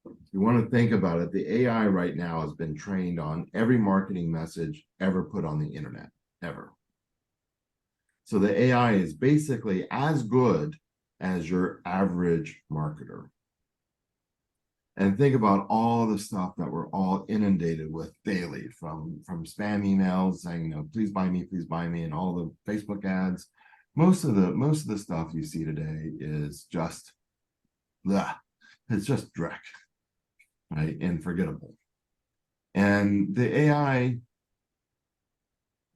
If you want to think about it, the AI right now has been trained on every marketing message ever put on the internet, ever. So the AI is basically as good as your average marketer. And think about all the stuff that we're all inundated with daily, from spam emails saying, please buy me, and all the Facebook ads. Most of the stuff you see today is just, it's just dreck, right, and forgettable. And the AI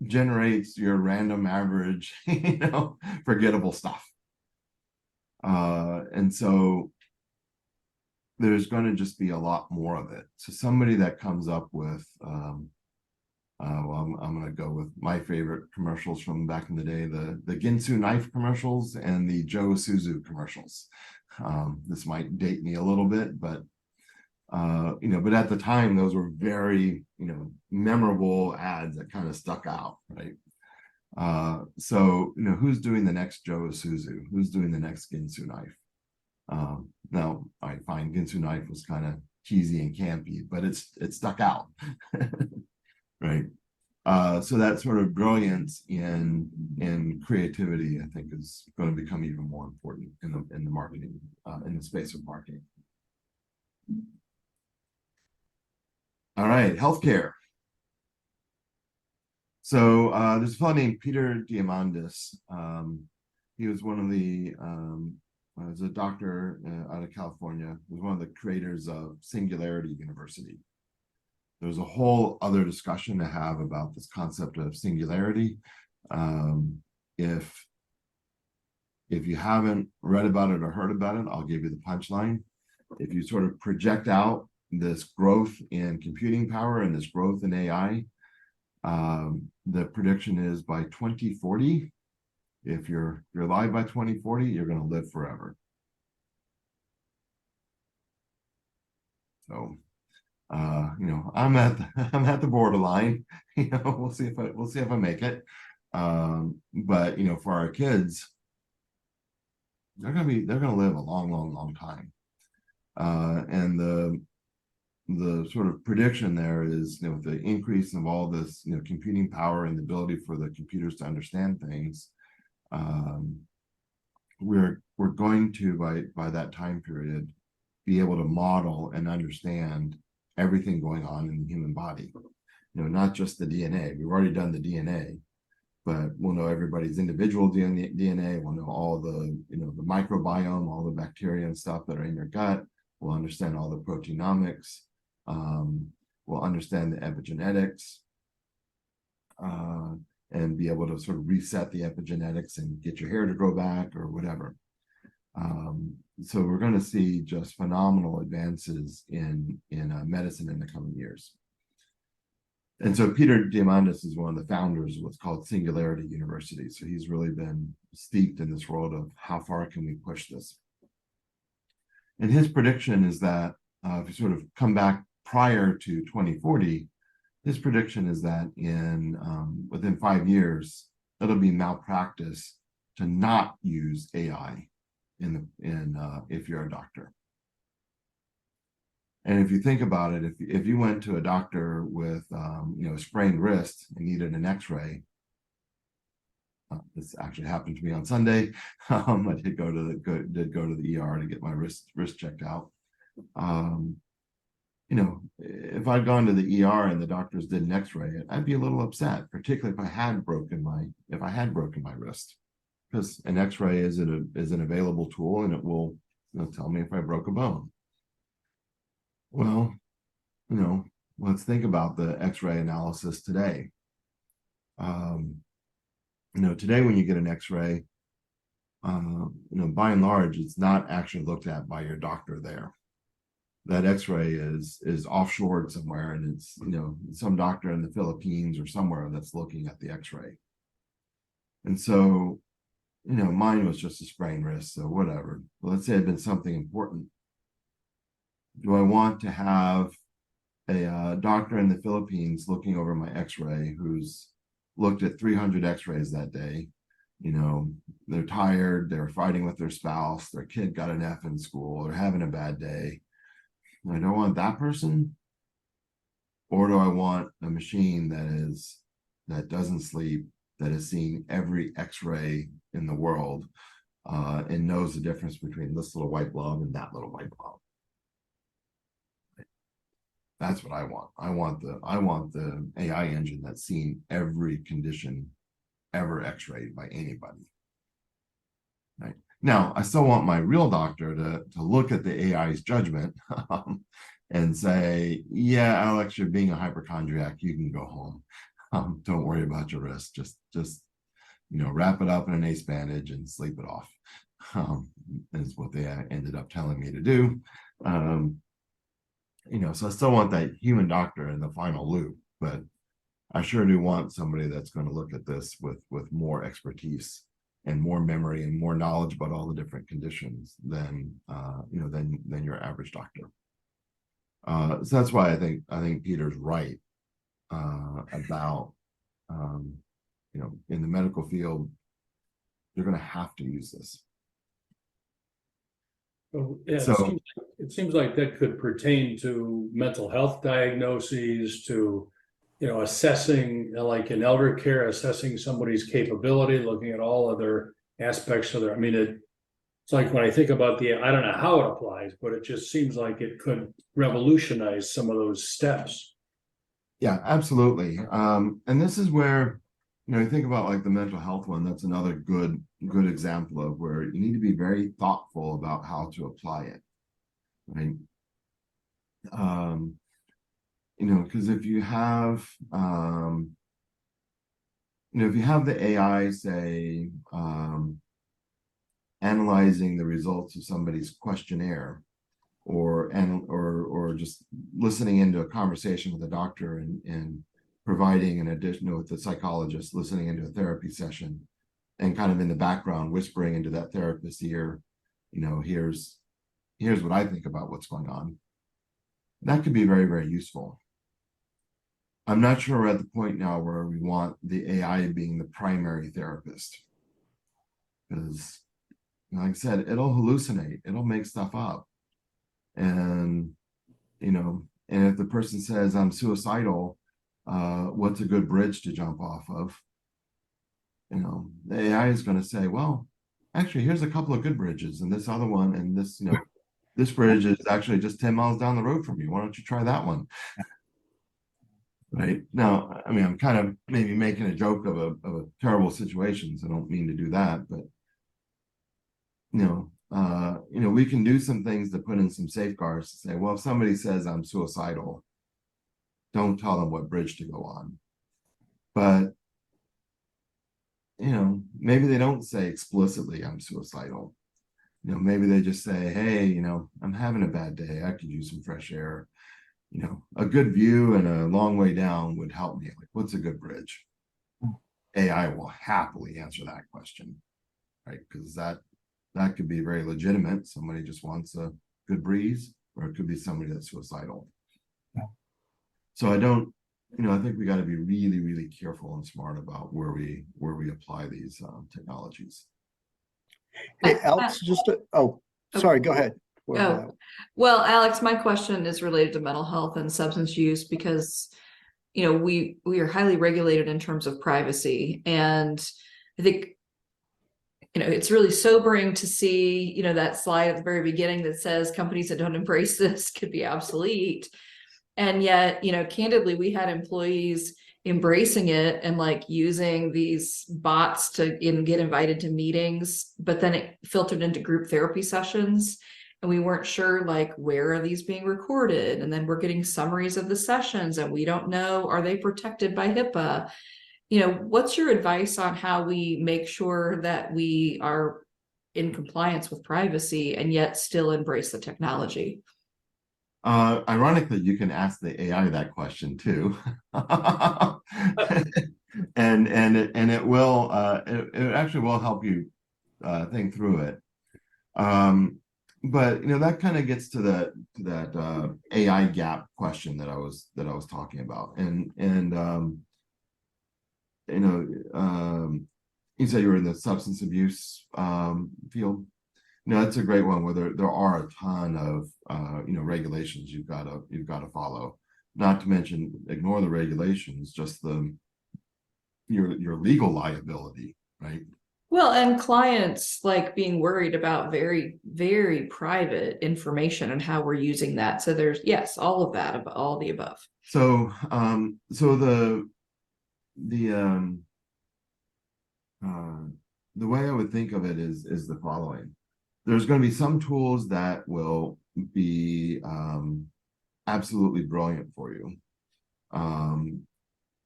generates your random average, forgettable stuff. And so there's going to just be a lot more of it. So somebody that comes up with, well, I'm going to go with my favorite commercials from back in the day, the Ginsu knife commercials and the Joe Suzu commercials. This might date me a little bit, but but at the time, those were very, memorable ads that kind of stuck out, right? So, who's doing the next Joe Suzu? Who's doing the next Ginsu knife? Now, I find Ginsu knife was kind of cheesy and campy, but it stuck out, right? So that sort of brilliance in creativity, I think, is going to become even more important in the marketing, in the space of marketing. All right, healthcare. So there's a fellow named Peter Diamandis. He was one of the, was a doctor out of California. He was one of the creators of Singularity University. There's a whole other discussion to have about this concept of singularity. If you haven't read about it or heard about it, I'll give you the punchline. If you sort of project out this growth in computing power and this growth in AI, the prediction is by 2040, if you're alive by 2040, you're going to live forever. So, I'm at the borderline. We'll see if I make it. But for our kids, they're gonna live a long time. And the sort of prediction there is, with the increase of all this, computing power and the ability for the computers to understand things, we're going to by that time period be able to model and understand everything going on in the human body. Not just the DNA. We've already done the DNA, but we'll know everybody's individual DNA. We'll know all the the microbiome, all the bacteria and stuff that are in your gut. We'll understand all the proteinomics. We'll understand the epigenetics, and be able to sort of reset the epigenetics and get your hair to grow back or whatever. So we're going to see just phenomenal advances in medicine in the coming years. And so Peter Diamandis is one of the founders of what's called Singularity University. So he's really been steeped in this world of how far can we push this. And his prediction is that if you sort of come back prior to 2040, his prediction is that within 5 years, it'll be malpractice to not use AI if you're a doctor. And if you think about it, if you went to a doctor with a sprained wrist and needed an X-ray, this actually happened to me on Sunday. I did go to the ER to get my wrist checked out. If I'd gone to the ER and the doctors did an X-ray, I'd be a little upset, particularly if I had broken my wrist, because an X-ray is an available tool and it will tell me if I broke a bone. Well, let's think about the X-ray analysis today. Today when you get an X-ray, by and large, it's not actually looked at by your doctor there. that x-ray is offshored somewhere, and it's, some doctor in the Philippines or somewhere that's looking at the x-ray. And so, mine was just a sprain wrist, so whatever. But let's say it had been something important. Do I want to have a doctor in the Philippines looking over my x-ray who's looked at 300 x-rays that day? They're tired, they're fighting with their spouse, their kid got an F in school, they're having a bad day. I don't want that person, or do I want a machine that doesn't sleep, that has seen every x-ray in the world, and knows the difference between this little white blob and that little white blob? That's what I want. I want the AI engine that's seen every condition ever x-rayed by anybody. Right. Now, I still want my real doctor to look at the AI's judgment and say, yeah, Alex, you're being a hypochondriac, you can go home. Don't worry about your wrist. Just wrap it up in an ace bandage and sleep it off. Is what they ended up telling me to do. So I still want that human doctor in the final loop, but I sure do want somebody that's going to look at this with more expertise and more memory and more knowledge about all the different conditions than your average doctor. So that's why I think Peter's right about in the medical field, you're going to have to use this. So, yeah, So it seems like that could pertain to mental health diagnoses, to assessing, like in elder care, assessing somebody's capability, looking at all other aspects of their. I mean, it's like when I think about I don't know how it applies, but it just seems like it could revolutionize some of those steps. yeah, absolutely. And this is where, you think about like the mental health one. That's another good example of where you need to be very thoughtful about how to apply it, right? Because if you have, the AI say analyzing the results of somebody's questionnaire, or just listening into a conversation with a doctor and providing an additional with the psychologist, listening into a therapy session, and kind of in the background whispering into that therapist's ear, here's what I think about what's going on. That could be very, very useful. I'm not sure we're at the point now where we want the AI being the primary therapist, because, like I said, it'll hallucinate, it'll make stuff up, and and if the person says I'm suicidal, what's a good bridge to jump off of? The AI is going to say, well, actually, here's a couple of good bridges, and this other one, and this, this bridge is actually just 10 miles down the road from you. Why don't you try that one? Right now, I mean, I'm kind of maybe making a joke of a terrible situation, so I don't mean to do that, but we can do some things to put in some safeguards to say, well, if somebody says I'm suicidal, don't tell them what bridge to go on. But maybe they don't say explicitly I'm suicidal. Maybe they just say, hey, I'm having a bad day, I could use some fresh air. A good view and a long way down would help me. Like, what's a good bridge? AI will happily answer that question, right? Because that could be very legitimate. Somebody just wants a good breeze, or it could be somebody that's suicidal. Yeah. So I think we got to be really, really careful and smart about where we apply these technologies. Hey, Alex, sorry, go ahead. Well, Alex, my question is related to mental health and substance use, because we are highly regulated in terms of privacy, and I think it's really sobering to see that slide at the very beginning that says companies that don't embrace this could be obsolete, and yet candidly, we had employees embracing it and like using these bots to get invited to meetings, but then it filtered into group therapy sessions. And we weren't sure, like, where are these being recorded? And then we're getting summaries of the sessions, and we don't know, are they protected by HIPAA? What's your advice on how we make sure that we are in compliance with privacy and yet still embrace the technology? Ironically, you can ask the AI that question too. and it actually will help you think through it. But that kind of gets to that AI gap question that I was talking about. You said you were in the substance abuse field. That's a great one where there are a ton of regulations you've got to follow. Not to mention ignore the regulations, just your legal liability, right? Well, and clients like being worried about very, very private information and how we're using that. So there's, yes, all of that, all the above. So the way I would think of it is the following. There's going to be some tools that will be absolutely brilliant for you.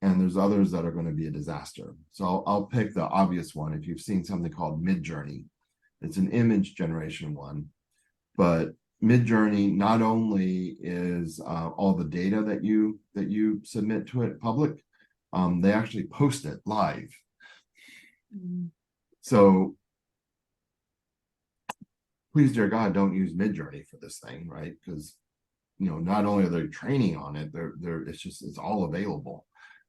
And there's others that are going to be a disaster. So I'll pick the obvious one. If you've seen something called Midjourney, it's an image generation one. But Midjourney not only is all the data that you submit to it public, they actually post it live. So please, dear God, don't use Midjourney for this thing, right? Because not only are they training on it, it's all available.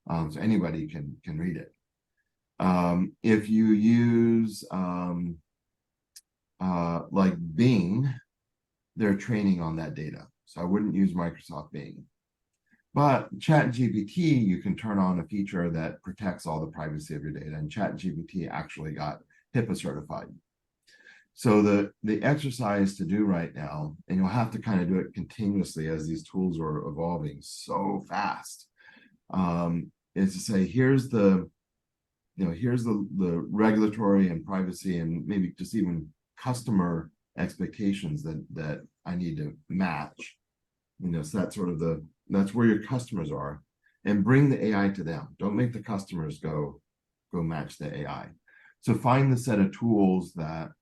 So anybody can read it. If you use like Bing, they're training on that data. So I wouldn't use Microsoft Bing. But ChatGPT, you can turn on a feature that protects all the privacy of your data, and ChatGPT actually got HIPAA certified. So the exercise to do right now, and you'll have to kind of do it continuously as these tools are evolving so fast, is to say, here's the regulatory and privacy and maybe just even customer expectations that I need to match. So that's where your customers are, and bring the AI to them. Don't make the customers go match the AI. So find the set of tools that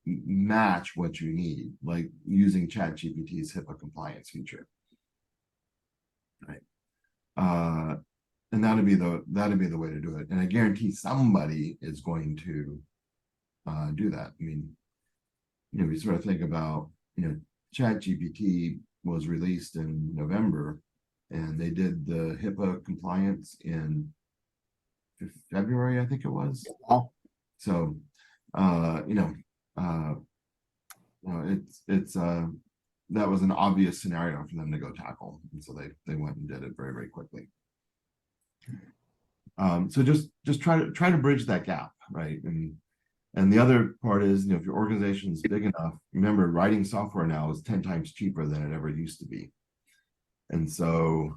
match what you need, like using ChatGPT's HIPAA compliance feature. Right. And that'd be the way to do it. And I guarantee somebody is going to do that. I mean, we sort of think about, ChatGPT was released in November, and they did the HIPAA compliance in February, I think it was. So, it's that was an obvious scenario for them to go tackle, and so they went and did it very, very quickly. So just try to bridge that gap, right? And the other part is, if your organization is big enough, remember, writing software now is 10 times cheaper than it ever used to be. And so,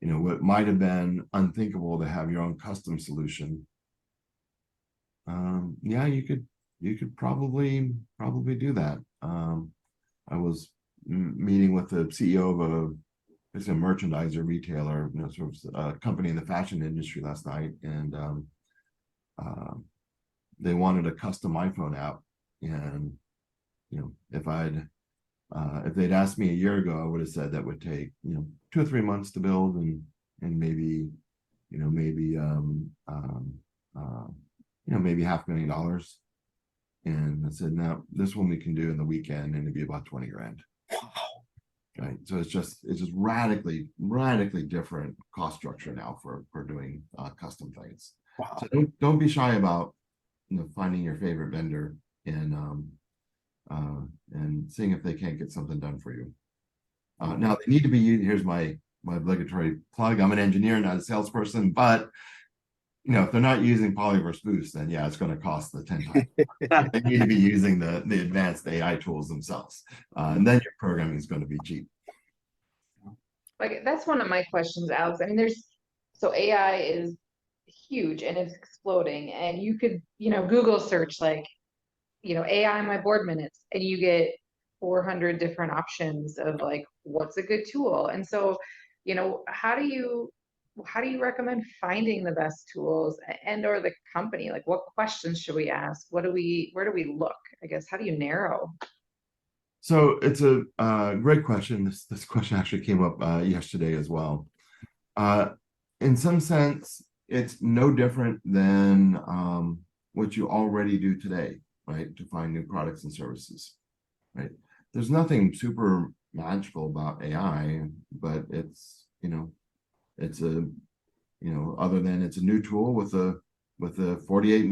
what might have been unthinkable to have your own custom solution, yeah, you could probably do that. I was meeting with the CEO of a merchandiser retailer, sort of a company in the fashion industry last night, and they wanted a custom iPhone app. And if they'd asked me a year ago, I would have said that would take 2 or 3 months to build, and maybe maybe $500,000. And I said, no, this one we can do in the weekend, and it'd be about 20 grand. Right. So it's just radically different cost structure now for doing custom things. Wow. So don't be shy about finding your favorite vendor and seeing if they can't get something done for you. Now they need to be. Here's my obligatory plug. I'm an engineer, not a salesperson, but if they're not using Polyverse Boost, then yeah, it's going to cost the 10 times. They need to be using the advanced AI tools themselves, and then your programming is going to be cheap. Like, that's one of my questions, Alex. I mean, so AI is huge and it's exploding, and you could, Google search like, AI my board minutes, and you get 400 different options of like, what's a good tool. And so, how do you recommend finding the best tools, and or the company? Like, what questions should we ask? Where do we look? I guess, how do you narrow? So it's a great question. This question actually came up yesterday as well. In some sense, it's no different than what you already do today, right? To find new products and services, right? There's nothing super magical about AI, but it's, it's a, other than it's a new tool with a 48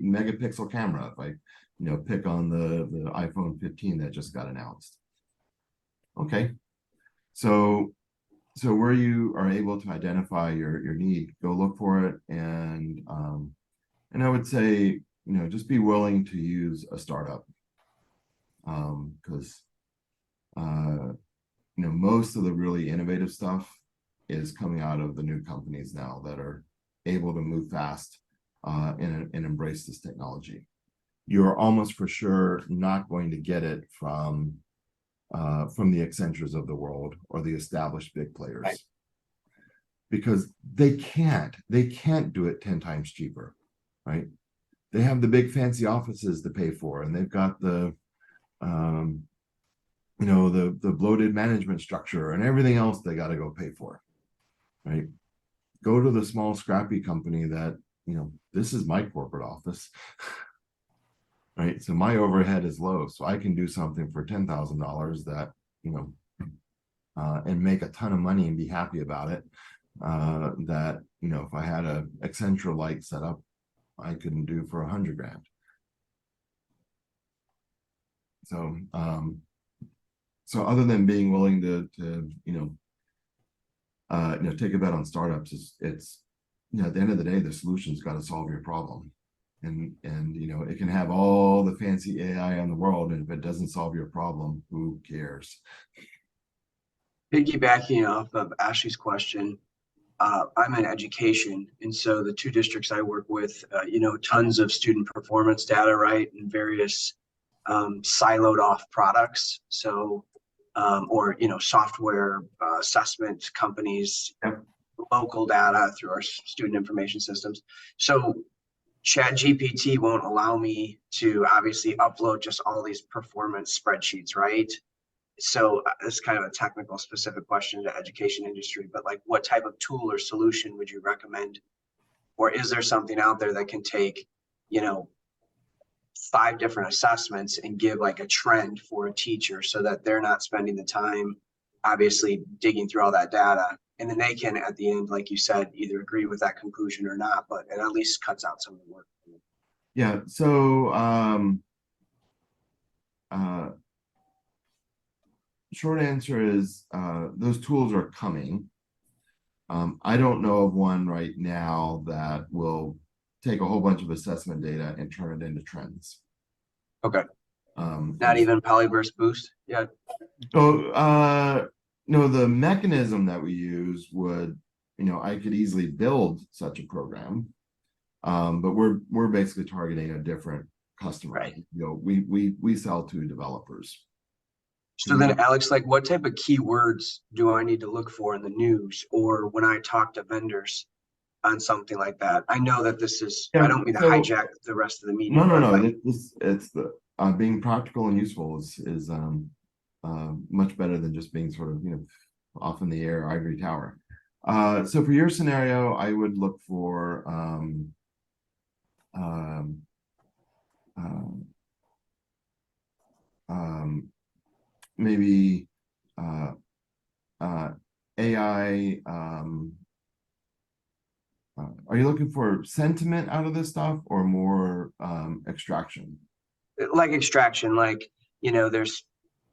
megapixel camera. If I, pick on the iPhone 15 that just got announced. Okay, so where you are able to identify your need, go look for it, and I would say, just be willing to use a startup, because most of the really innovative stuff is coming out of the new companies now that are able to move fast and embrace this technology. You're almost for sure not going to get it from the Accentures of the world or the established big players, right? Because they can't do it 10 times cheaper, right? They have the big fancy offices to pay for, and they've got the the bloated management structure and everything else they got to go pay for, right? Go to the small scrappy company that, this is my corporate office, right? So my overhead is low, so I can do something for $10,000 that, and make a ton of money and be happy about it. That, if I had a Accenture light setup, I couldn't do for $100 grand. So, so other than being willing to take a bet on startups, it's at the end of the day, the solution's got to solve your problem. And it can have all the fancy AI in the world, and if it doesn't solve your problem, who cares? Piggybacking off of Ashley's question, I'm in education, and so the two districts I work with, tons of student performance data, right, and various siloed off products. So, or software assessment companies, Yep. Local data through our student information systems. So ChatGPT won't allow me to obviously upload just all these performance spreadsheets, right? So it's kind of a technical specific question to education industry, but like what type of tool or solution would you recommend? Or is there something out there that can take, 5 different assessments and give like a trend for a teacher so that they're not spending the time obviously digging through all that data? And then they can, at the end, like you said, either agree with that conclusion or not, but it at least cuts out some of the work. Yeah, so short answer is those tools are coming. I don't know of one right now that will take a whole bunch of assessment data and turn it into trends. Okay. Not even Polyverse Boost yet? So no, the mechanism that we use would, I could easily build such a program, but we're basically targeting a different customer. Right. We sell to developers. So then, Alex, like what type of keywords do I need to look for in the news or when I talk to vendors on something like that? I know that this is, I don't mean to hijack the rest of the meeting. No. Like, it's the being practical and useful is much better than just being sort of, off in the air, ivory tower. So for your scenario, I would look for maybe AI. Are you looking for sentiment out of this stuff or more extraction? Like extraction, like, there's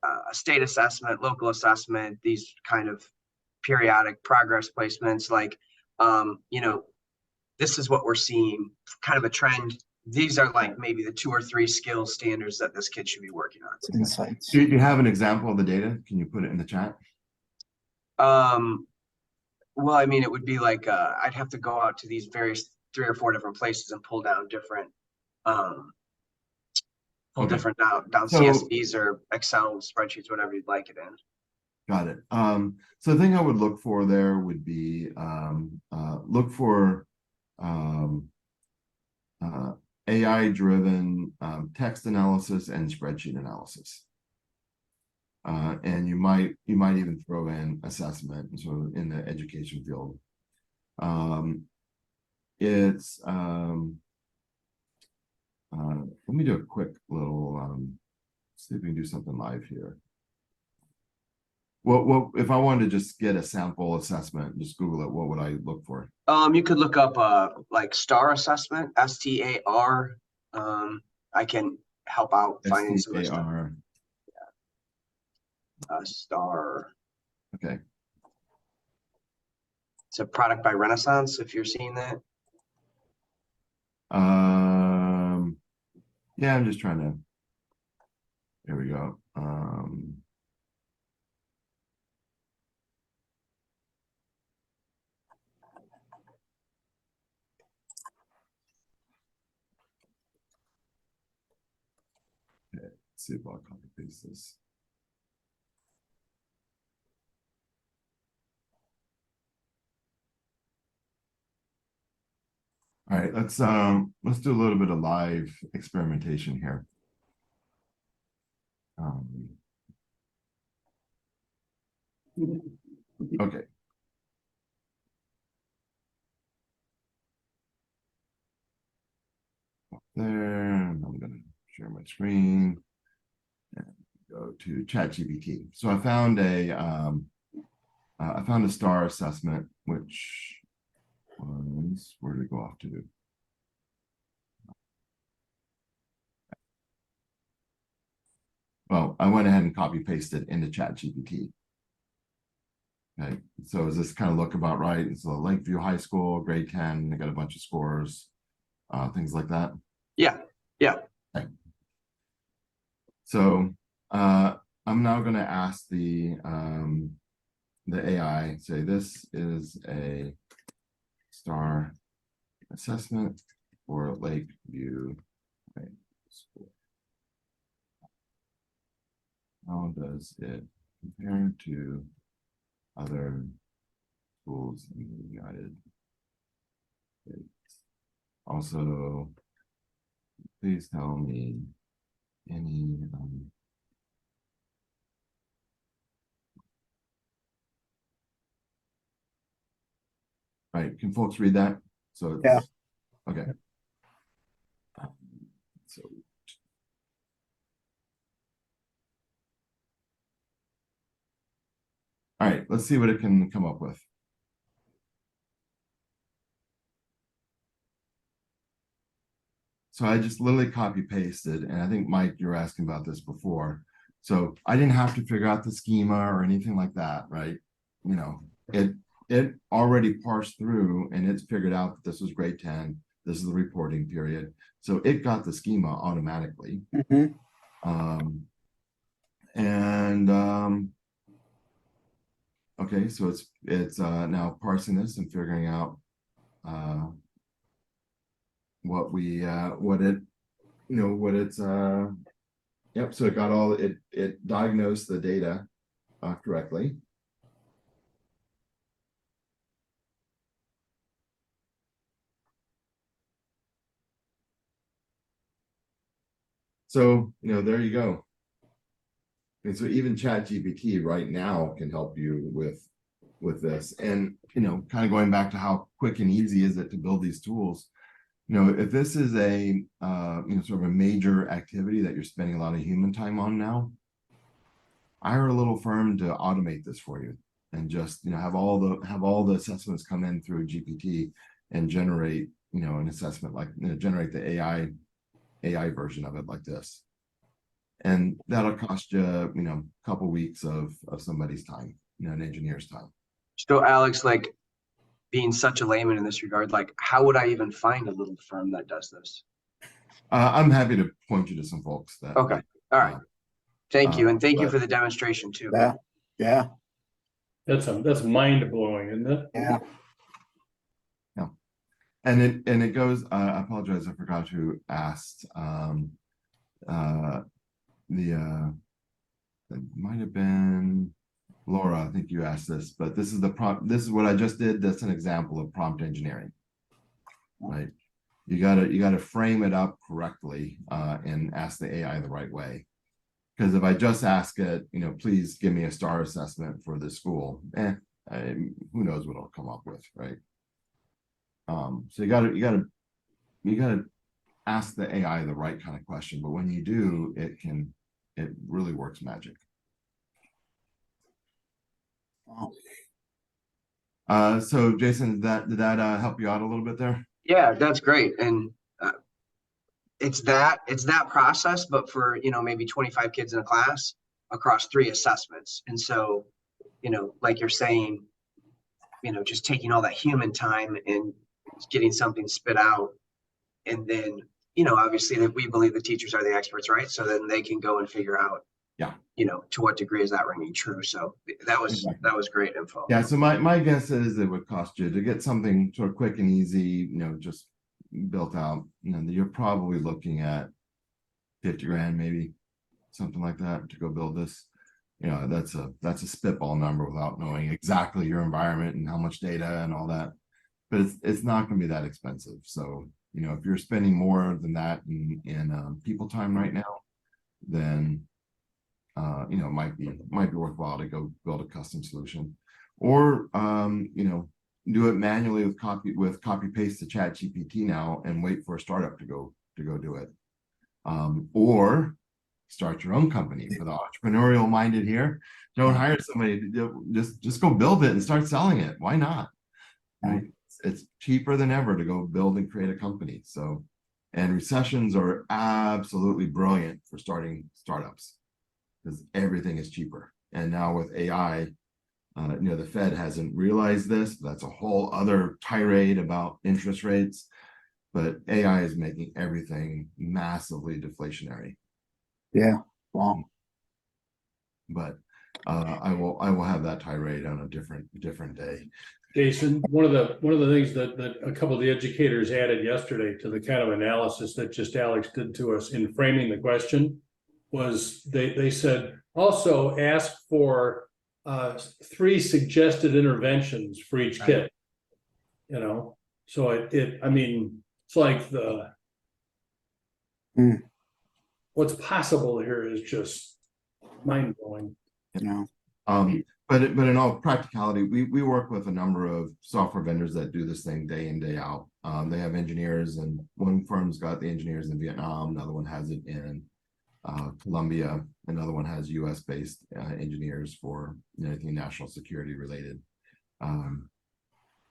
a state assessment, local assessment, these kind of periodic progress placements, like, this is what we're seeing, kind of a trend. These are like maybe the 2 or 3 skill standards that this kid should be working on. Insights. Do you have an example of the data? Can you put it in the chat? Well, I mean, it would be like, I'd have to go out to these various 3 or 4 different places and pull down different, different down So, CSVs or Excel spreadsheets, whatever you'd like it in. Got it. So the thing I would look for there would be, look for AI-driven text analysis and spreadsheet analysis. And you might even throw in assessment, sort of in the education field. Let me do a quick little see if we can do something live here. Well, if I wanted to just get a sample assessment, just Google it, what would I look for? You could look up like STAR assessment, STAR. I can help out finding some of this stuff. STAR. STAR. Okay. It's a product by Renaissance, if you're seeing that. Yeah, I'm just trying to. There we go. Okay, let's see if I'll copy paste this. All right, let's do a little bit of live experimentation here. Okay. There, and I'm going to share my screen and go to ChatGPT. So I found a STAR assessment, which was, where did it go off to? Well, I went ahead and copy pasted into ChatGPT. Okay, so does this kind of look about right? It's a Lakeview High School, grade 10. I got a bunch of scores, things like that. Yeah, yeah. Okay. So I'm now going to ask the AI, say this is a STAR assessment for Lakeview High School. How does it compare to other schools in the United States? Also, please tell me any right, can folks read that? So it's, Yeah. Okay. So all right, let's see what it can come up with. So I just literally copy pasted, and I think Mike, you were asking about this before. So I didn't have to figure out the schema or anything like that, right? You know, it already parsed through and it's figured out that this was grade 10. This is the reporting period. So it got the schema automatically. Okay, so it's now parsing this and figuring out what it's yep, so it got all it diagnosed the data correctly. So, there you go. And so even ChatGPT right now can help you with this. And, kind of going back to how quick and easy is it to build these tools, if this is a, sort of a major activity that you're spending a lot of human time on now, hire a little firm to automate this for you and just, have all the assessments come in through GPT and generate, an assessment like, generate the AI version of it like this. And that'll cost you, a couple weeks of somebody's time, an engineer's time. So Alex, like being such a layman in this regard, like how would I even find a little firm that does this? I'm happy to point you to some folks that. Okay. All right. Thank you. And thank you for the demonstration too. Yeah. Yeah. That's mind blowing, isn't it? Yeah. Yeah. And it goes, I apologize, I forgot who asked it might have been Laura, I think you asked this, but this is the prompt. This is what I just did. That's an example of prompt engineering, right? You gotta frame it up correctly and ask the AI the right way, Because if I just ask it, please give me a star assessment for this school, who knows what it'll come up with, right? So you gotta ask the AI the right kind of question, but when you do, it really works magic. Wow. So Jason, did that help you out a little bit there? Yeah, that's great. And it's that process, but for, maybe 25 kids in a class across 3 assessments. And so, like you're saying, just taking all that human time and getting something spit out. And then, obviously that we believe the teachers are the experts, right? So then they can go and figure out, Yeah. To what degree is that ringing true? So that was great info. Yeah. So my guess is it would cost you to get something sort of quick and easy, just built out, you're probably looking at 50 grand, maybe something like that to go build this. That's a spitball number without knowing exactly your environment and how much data and all that. But it's not going to be that expensive. So, if you're spending more than that in people time right now, then it might be worthwhile to go build a custom solution, or do it manually with copy paste to Chat GPT now and wait for a startup to go do it, or start your own company. For the entrepreneurial minded here, don't hire somebody to just go build it and start selling it. Why not? Right? It's cheaper than ever to go build and create a company. So, and recessions are absolutely brilliant for starting startups because everything is cheaper. And now with AI, the Fed hasn't realized this. That's a whole other tirade about interest rates, but AI is making everything massively deflationary. Yeah. Wow. But I will have that tirade on a different day. Jason, one of the things that a couple of the educators added yesterday to the kind of analysis that just Alex did to us in framing the question was they said also ask for 3 suggested interventions for each kid. So it's like what's possible here is just mind-blowing. But in all practicality, we work with a number of software vendors that do this thing day in, day out. They have engineers, and one firm's got the engineers in Vietnam, another one has it in Colombia, another one has US-based engineers for anything national security related.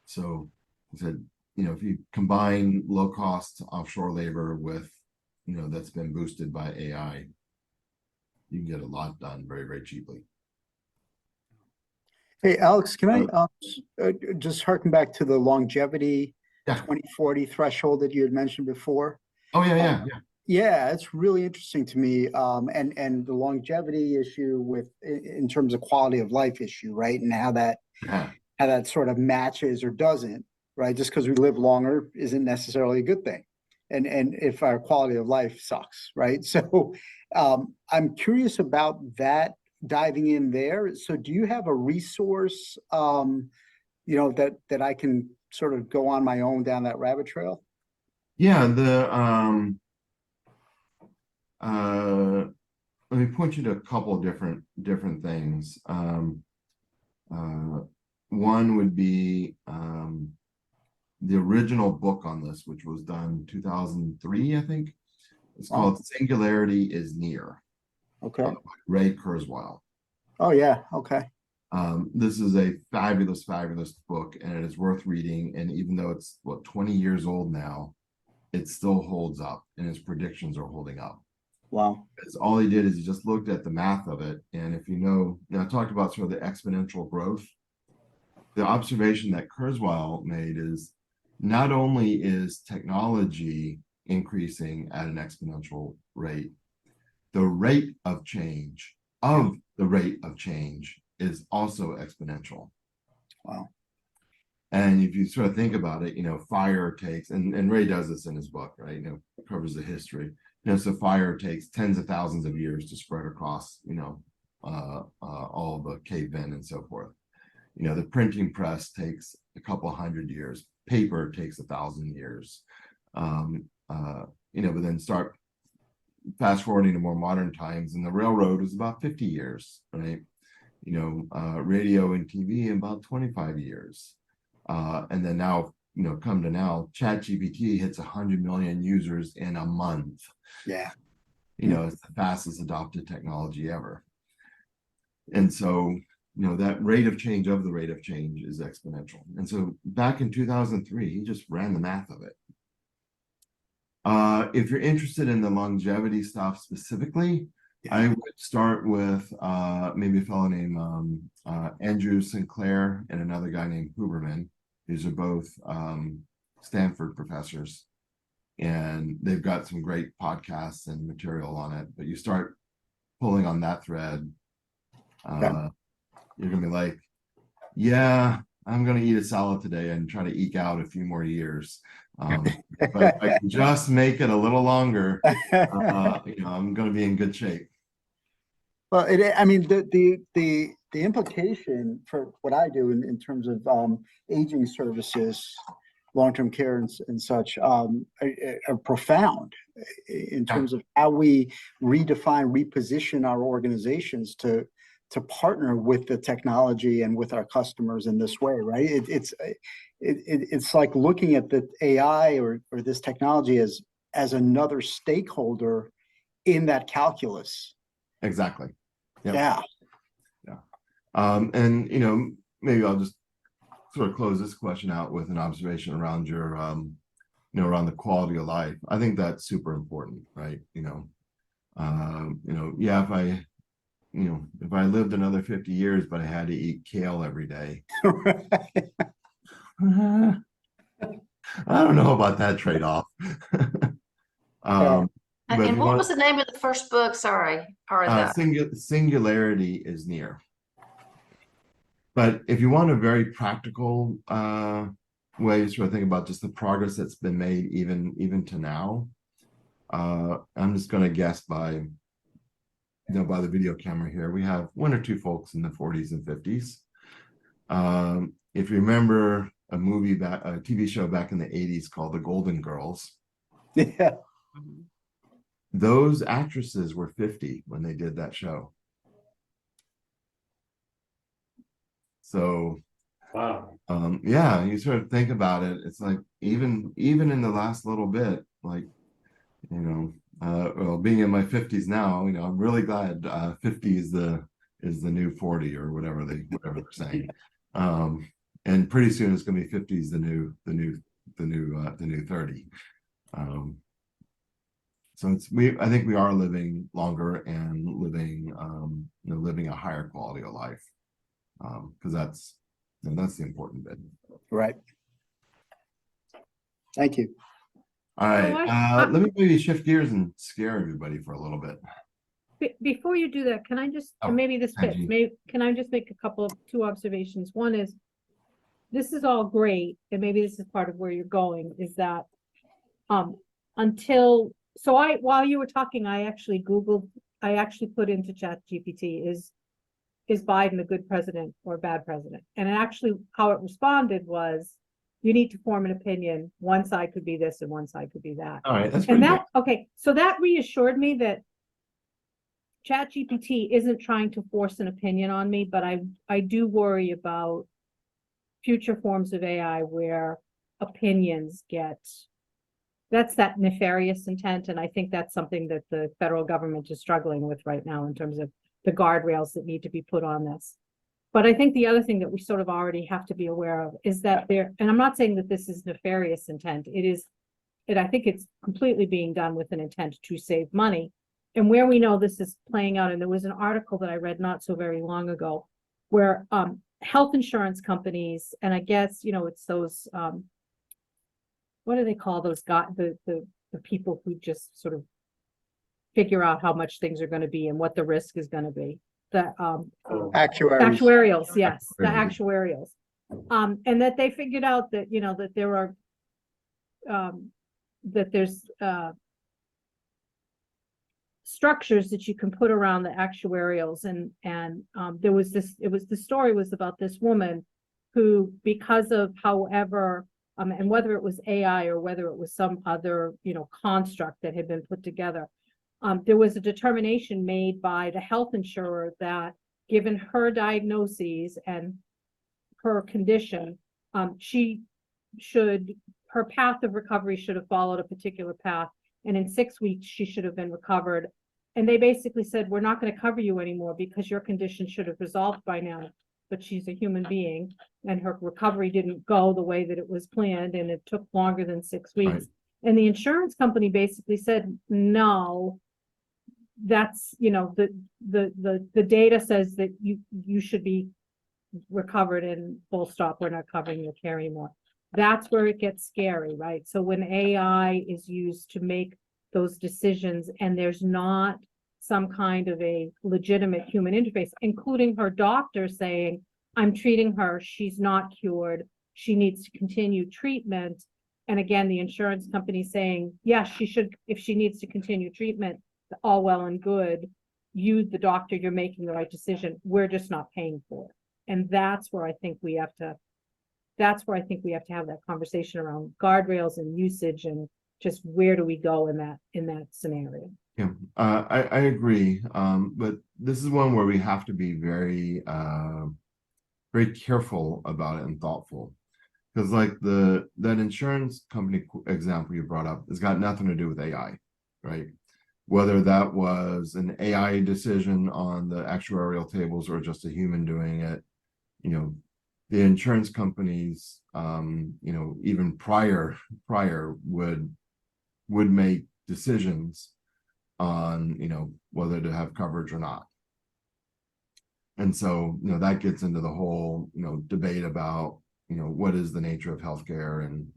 So I said, if you combine low-cost offshore labor with, that's been boosted by AI, you can get a lot done very, very cheaply. Hey, Alex, can I just harken back to the longevity 2040 threshold that you had mentioned before? Oh, yeah. Yeah, it's really interesting to me. And the longevity issue in terms of quality of life issue, right? And how that sort of matches or doesn't, right? Just because we live longer isn't necessarily a good thing. And if our quality of life sucks, right? So I'm curious about that, diving in there. So do you have a resource, that I can sort of go on my own down that rabbit trail? Yeah, let me point you to a couple of different things. One would be the original book on this, which was done 2003, I think. It's called Singularity is Near. Okay. By Ray Kurzweil. Oh yeah. Okay. This is a fabulous book, and it is worth reading. And even though it's 20 years old now, it still holds up, and his predictions are holding up. Wow. Because all he did is he just looked at the math of it. And if I talked about sort of the exponential growth. The observation that Kurzweil made is not only is technology increasing at an exponential rate, the rate of change is also exponential. Wow. And if you sort of think about it, fire takes, and Ray does this in his book, right? Covers the history. So fire takes tens of thousands of years to spread across, all the cavemen and so forth. The printing press takes a couple hundred years. Paper takes 1,000 years. But then start fast forwarding to more modern times, and the railroad was about 50 years, right? Radio and TV about 25 years. And then now, come to now, ChatGPT hits 100 million users in a month. Yeah. It's the fastest adopted technology ever. And so, that rate of change of the rate of change is exponential. And so back in 2003, he just ran the math of it. If you're interested in the longevity stuff specifically, I would start with maybe a fellow named Andrew Sinclair and another guy named Huberman. These are both Stanford professors, and they've got some great podcasts and material on it. But you start pulling on that thread, you're gonna be like, yeah, I'm gonna eat a salad today and try to eke out a few more years. But if I can just make it a little longer, I'm gonna be in good shape. Well, the implication for what I do in terms of aging services, long-term care and such are profound in terms of how we redefine, reposition our organizations to partner with the technology and with our customers in this way, right? It's like looking at the AI or this technology as another stakeholder in that calculus. Exactly. Yep. Yeah. And maybe I'll just sort of close this question out with an observation around your around the quality of life. I think that's super important, right? If I lived another 50 years but I had to eat kale every day, I don't know about that trade-off. And what was the name of the first book? Sorry, or the Singularity is near. But if you want a very practical way to sort of think about just the progress that's been made even to now, I'm just going to guess by by the video camera here, we have one or two folks in the 40s and 50s. If you remember a TV show back in the 80s called The Golden Girls, yeah, those actresses were 50 when they did that show. So, wow. Yeah, you sort of think about it. It's like even in the last little bit, like, well, being in my 50s now, I'm really glad 50 is the new 40 or whatever they're saying. And pretty soon it's going to be 50 is the new 30. So I think we are living longer and living a higher quality of life, because that's the important bit. Right. Thank you. All right, let me maybe shift gears and scare everybody for a little bit. Before you do that, can I just, Oh, and maybe this fits, Angie. can I just make two observations? One is, this is all great, and maybe this is part of where you're going, is that while you were talking, I actually put into ChatGPT, is Biden a good president or a bad president? And actually how it responded was, you need to form an opinion. One side could be this and one side could be that. All right, that's And pretty okay, so that reassured me that ChatGPT isn't trying to force an opinion on me, but I do worry about future forms of AI where opinions that's that nefarious intent. And I think that's something that the federal government is struggling with right now in terms of the guardrails that need to be put on this. But I think the other thing that we sort of already have to be aware of is that and I'm not saying that this is nefarious intent. I think it's completely being done with an intent to save money. And where we know this is playing out, and there was an article that I read not so very long ago, where health insurance companies, and I guess, it's those, what do they call those guys, the people who just sort of figure out how much things are going to be and what the risk is going to be. The actuarials, yes, the actuarials. And that they figured out that, that there are, that there's structures that you can put around the actuarials. And the story was about this woman who, because of however, and whether it was AI or whether it was some other, construct that had been put together, there was a determination made by the health insurer that given her diagnoses and her condition, her path of recovery should have followed a particular path. And in 6 weeks, she should have been recovered. And they basically said, we're not going to cover you anymore because your condition should have resolved by now. But she's a human being and her recovery didn't go the way that it was planned. And it took longer than 6 weeks. Right. And the insurance company basically said, no, that's, the data says that you should be recovered and full stop. We're not covering your care anymore. That's where it gets scary, right? So when AI is used to make those decisions and there's not some kind of a legitimate human interface, including her doctor saying, I'm treating her, she's not cured, she needs to continue treatment. And again, the insurance company saying, yes, she should, if she needs to continue treatment, all well and good. You, the doctor, you're making the right decision. We're just not paying for it. And that's where I think we have to have that conversation around guardrails and usage and just where do we go in that scenario. Yeah, I agree. But this is one where we have to be very, very careful about it and thoughtful. Because like that insurance company example you brought up has got nothing to do with AI, right? Whether that was an AI decision on the actuarial tables or just a human doing it, the insurance companies, even prior would make decisions on, whether to have coverage or not. And so, that gets into the whole, debate about, what is the nature of healthcare and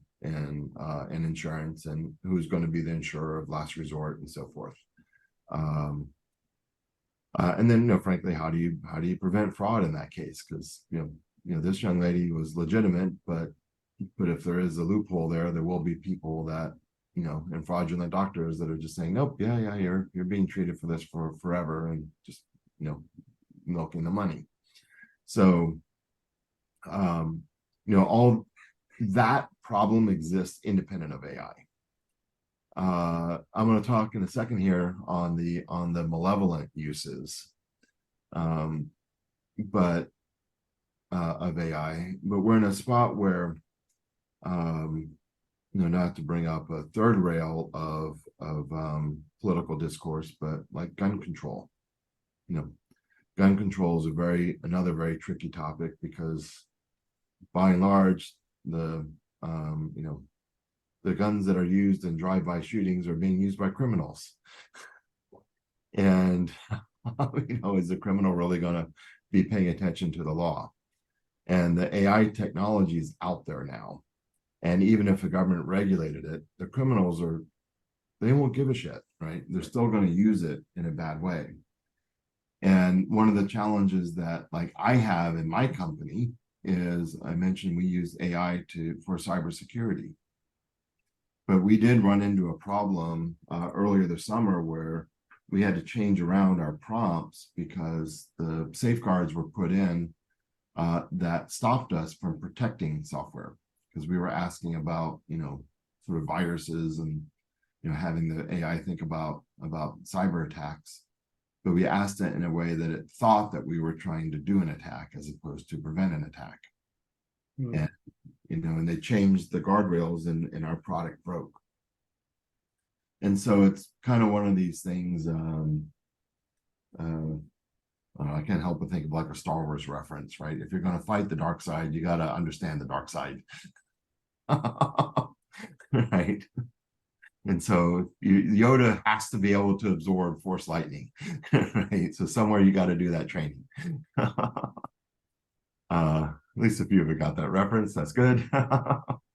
insurance and who's going to be the insurer of last resort and so forth. And then, frankly, how do you prevent fraud in that case? Because, this young lady was legitimate, but if there is a loophole there will be people that, and fraudulent doctors that are just saying, nope, yeah, you're being treated for this for forever and just, milking the money. So, all that problem exists independent of AI. I'm going to talk in a second here on the malevolent uses, but of AI. But we're in a spot where, not to bring up a third rail of political discourse, but like gun control. Gun control is another very tricky topic because, by and large, the guns that are used in drive-by shootings are being used by criminals. And, is the criminal really going to be paying attention to the law? And the AI technology is out there now. And even if the government regulated it, the criminals they won't give a shit, right? They're still going to use it in a bad way. And one of the challenges that I have in my company is I mentioned we use AI for cybersecurity. But we did run into a problem earlier this summer where we had to change around our prompts because the safeguards were put in that stopped us from protecting software, because we were asking about, sort of viruses and, having the AI think about cyber attacks. But we asked it in a way that it thought that we were trying to do an attack as opposed to prevent an attack. And, and they changed the guardrails and our product broke. And so it's kind of one of these things, I can't help but think of like a Star Wars reference, right? If you're going to fight the dark side, you got to understand the dark side. Right? And so Yoda has to be able to absorb force lightning, right? So somewhere you got to do that training. At least a few of you got that reference. That's good.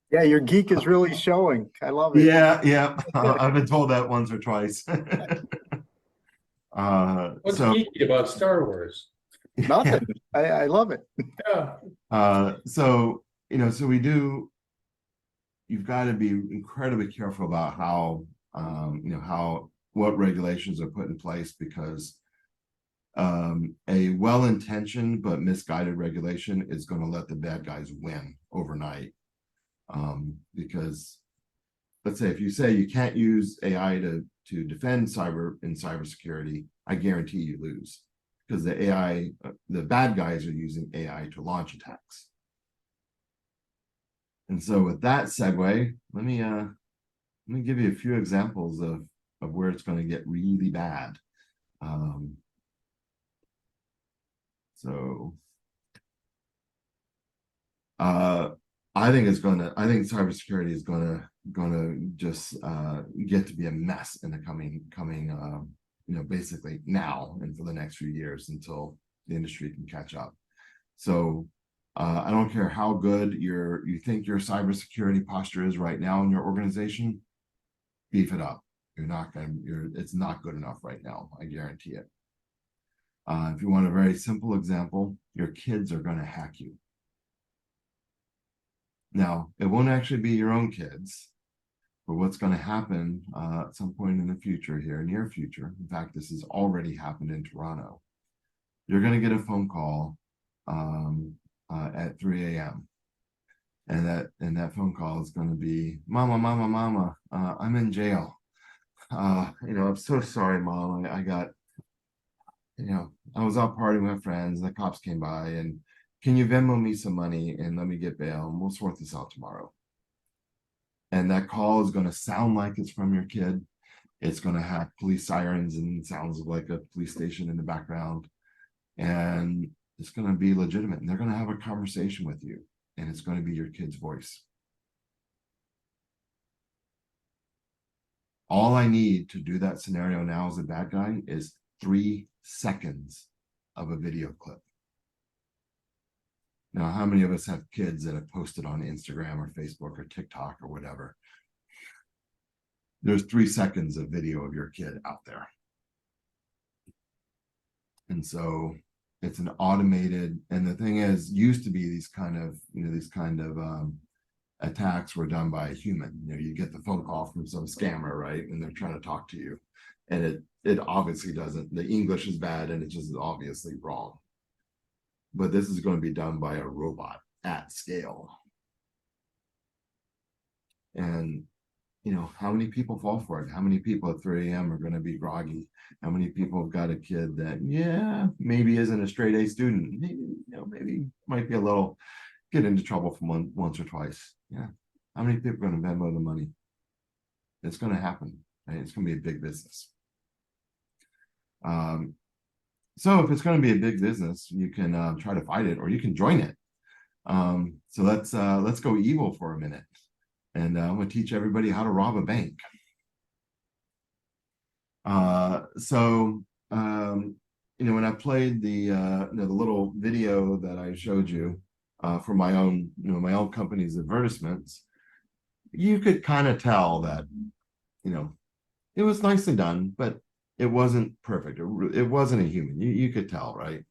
Yeah, your geek is really showing. I love it. Yeah. I've been told that once or twice. What's geeky about Star Wars? Nothing. I love it. Yeah. So you've got to be incredibly careful about how, what regulations are put in place, because a well-intentioned but misguided regulation is going to let the bad guys win overnight. Because let's say if you say you can't use AI to defend cybersecurity, I guarantee you lose, because the AI, the bad guys are using AI to launch attacks. And so with that segue, let me give you a few examples of where it's going to get really bad. I think cybersecurity is gonna just get to be a mess in the coming basically now and for the next few years until the industry can catch up. So I don't care how good you think your cybersecurity posture is right now in your organization, beef it up. It's not good enough right now, I guarantee it. If you want a very simple example, your kids are going to hack you. Now, it won't actually be your own kids, but what's going to happen at some point in the future here, near future, in fact, this has already happened in Toronto, you're going to get a phone call at 3 a.m. And that phone call is going to be, Mama, I'm in jail. I'm so sorry, Mom. I got, I was out partying with my friends, and the cops came by, and can you Venmo me some money and let me get bail, and we'll sort this out tomorrow. And that call is going to sound like it's from your kid. It's going to have police sirens and sounds like a police station in the background. And it's going to be legitimate. And they're going to have a conversation with you. And it's going to be your kid's voice. All I need to do that scenario now as a bad guy is 3 seconds of a video clip. Now, how many of us have kids that have posted on Instagram or Facebook or TikTok or whatever? There's 3 seconds of video of your kid out there. And so it's an automated, and the thing is, used to be these kind of attacks were done by a human. You get the phone call from some scammer, right? And they're trying to talk to you. And it obviously doesn't, the English is bad and it's just obviously wrong. But this is going to be done by a robot at scale. And, how many people fall for it? How many people at 3 a.m. are going to be groggy? How many people have got a kid that, maybe isn't a straight A student? Maybe might be a little, get into trouble from once or twice. Yeah. How many people are going to Venmo the money? It's going to happen. Right? It's going to be a big business. So if it's going to be a big business, you can try to fight it, or you can join it. So let's go evil for a minute, and I'm going to teach everybody how to rob a bank. When I played the little video that I showed you for my own company's advertisements, you could kind of tell that it was nicely done, but it wasn't perfect. It wasn't a human. You could tell, right?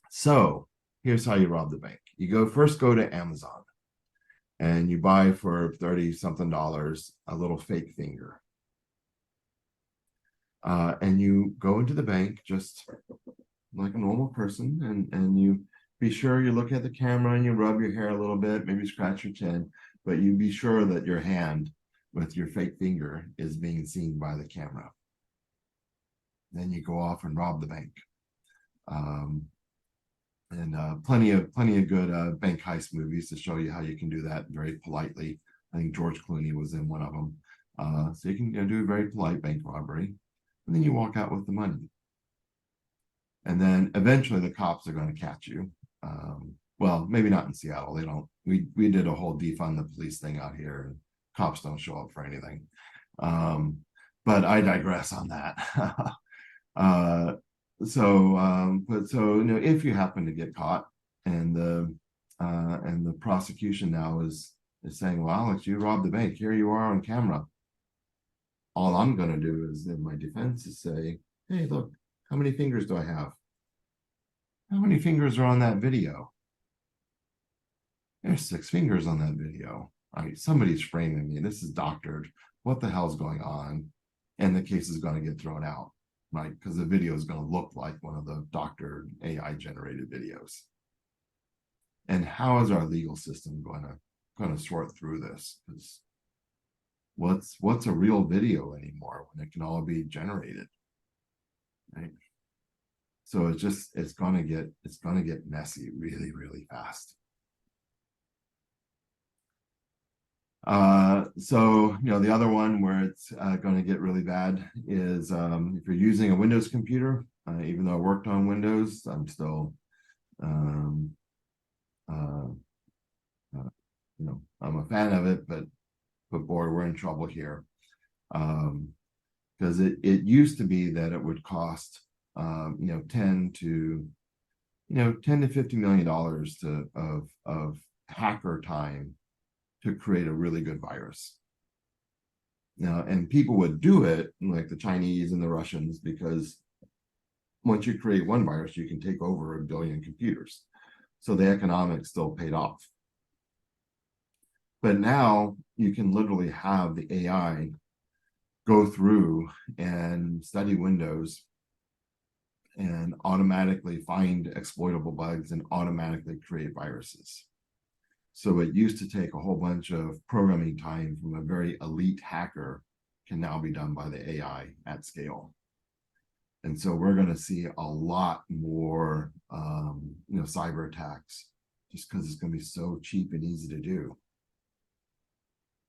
So here's how you rob the bank. You first go to Amazon and you buy for $30-something a little fake finger. And you go into the bank just like a normal person, and you be sure you look at the camera and you rub your hair a little bit, maybe scratch your chin, but you be sure that your hand with your fake finger is being seen by the camera. Then you go off and rob the bank. Plenty of good bank heist movies to show you how you can do that very politely. I think George Clooney was in one of them. So you can do a very polite bank robbery, and then you walk out with the money. And then eventually the cops are going to catch you. Well, maybe not in Seattle. They don't. We did a whole defund the police thing out here, and cops don't show up for anything. But I digress on that. If you happen to get caught, and the prosecution now is saying, well, Alex, you robbed the bank, here you are on camera. All I'm going to do is, in my defense, is say, hey, look, how many fingers do I have? How many fingers are on that video? There's 6 fingers on that video. Somebody's framing me. This is doctored. What the hell's going on? And the case is going to get thrown out, right? Because the video is going to look like one of the doctored AI generated videos. And how is our legal system going to sort through this? Because what's a real video anymore when it can all be generated, right? So it's gonna get messy really, really fast. So the other one where it's going to get really bad is if you're using a Windows computer. Even though I worked on Windows, I'm still I'm a fan of it, but boy, we're in trouble here, because it used to be that it would cost 10 to $50 million of hacker time to create a really good virus. Now, and people would do it, like the Chinese and the Russians, because once you create one virus, you can take over 1 billion computers. So the economics still paid off. But now you can literally have the AI go through and study Windows and automatically find exploitable bugs and automatically create viruses. So it used to take a whole bunch of programming time from a very elite hacker, can now be done by the AI at scale. And so we're going to see a lot more cyber attacks, just because it's going to be so cheap and easy to do.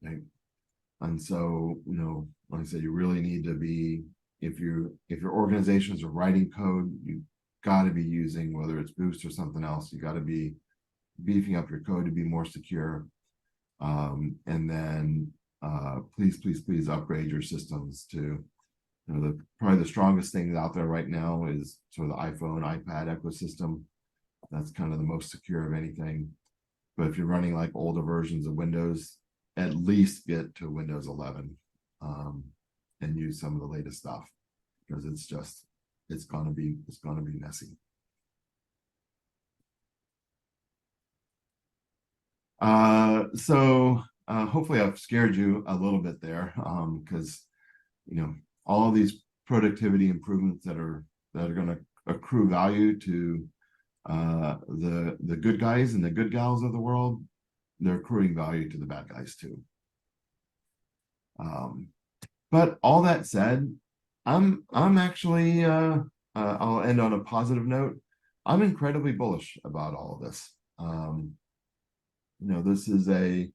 Right? And so, like I said, you really need to be, if your organizations are writing code, you got to be using, whether it's Boost or something else, you got to be beefing up your code to be more secure. And then please upgrade your systems to, probably the strongest thing out there right now is sort of the iPhone, iPad ecosystem. That's kind of the most secure of anything. But if you're running like older versions of Windows, at least get to Windows 11 and use some of the latest stuff, because it's gonna be messy. So hopefully I've scared you a little bit there, because all these productivity improvements that are going to accrue value to the good guys and the good gals of the world, they're accruing value to the bad guys too. But all that said, I'm actually I'll end on a positive note. I'm incredibly bullish about all of this. This is a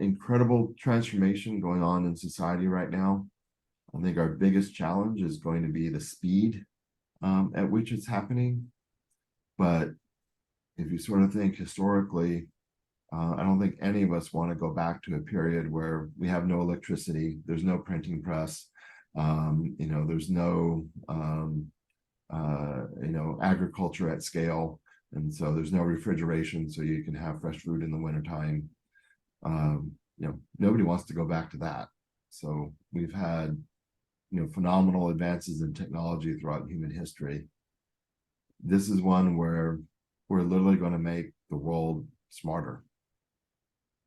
incredible transformation going on in society right now. I think our biggest challenge is going to be the speed at which it's happening. But if you sort of think historically, I don't think any of us want to go back to a period where we have no electricity, there's no printing press, there's no agriculture at scale, and so there's no refrigeration, so you can have fresh food in the wintertime. Nobody wants to go back to that. So we've had phenomenal advances in technology throughout human history. This is one where we're literally going to make the world smarter.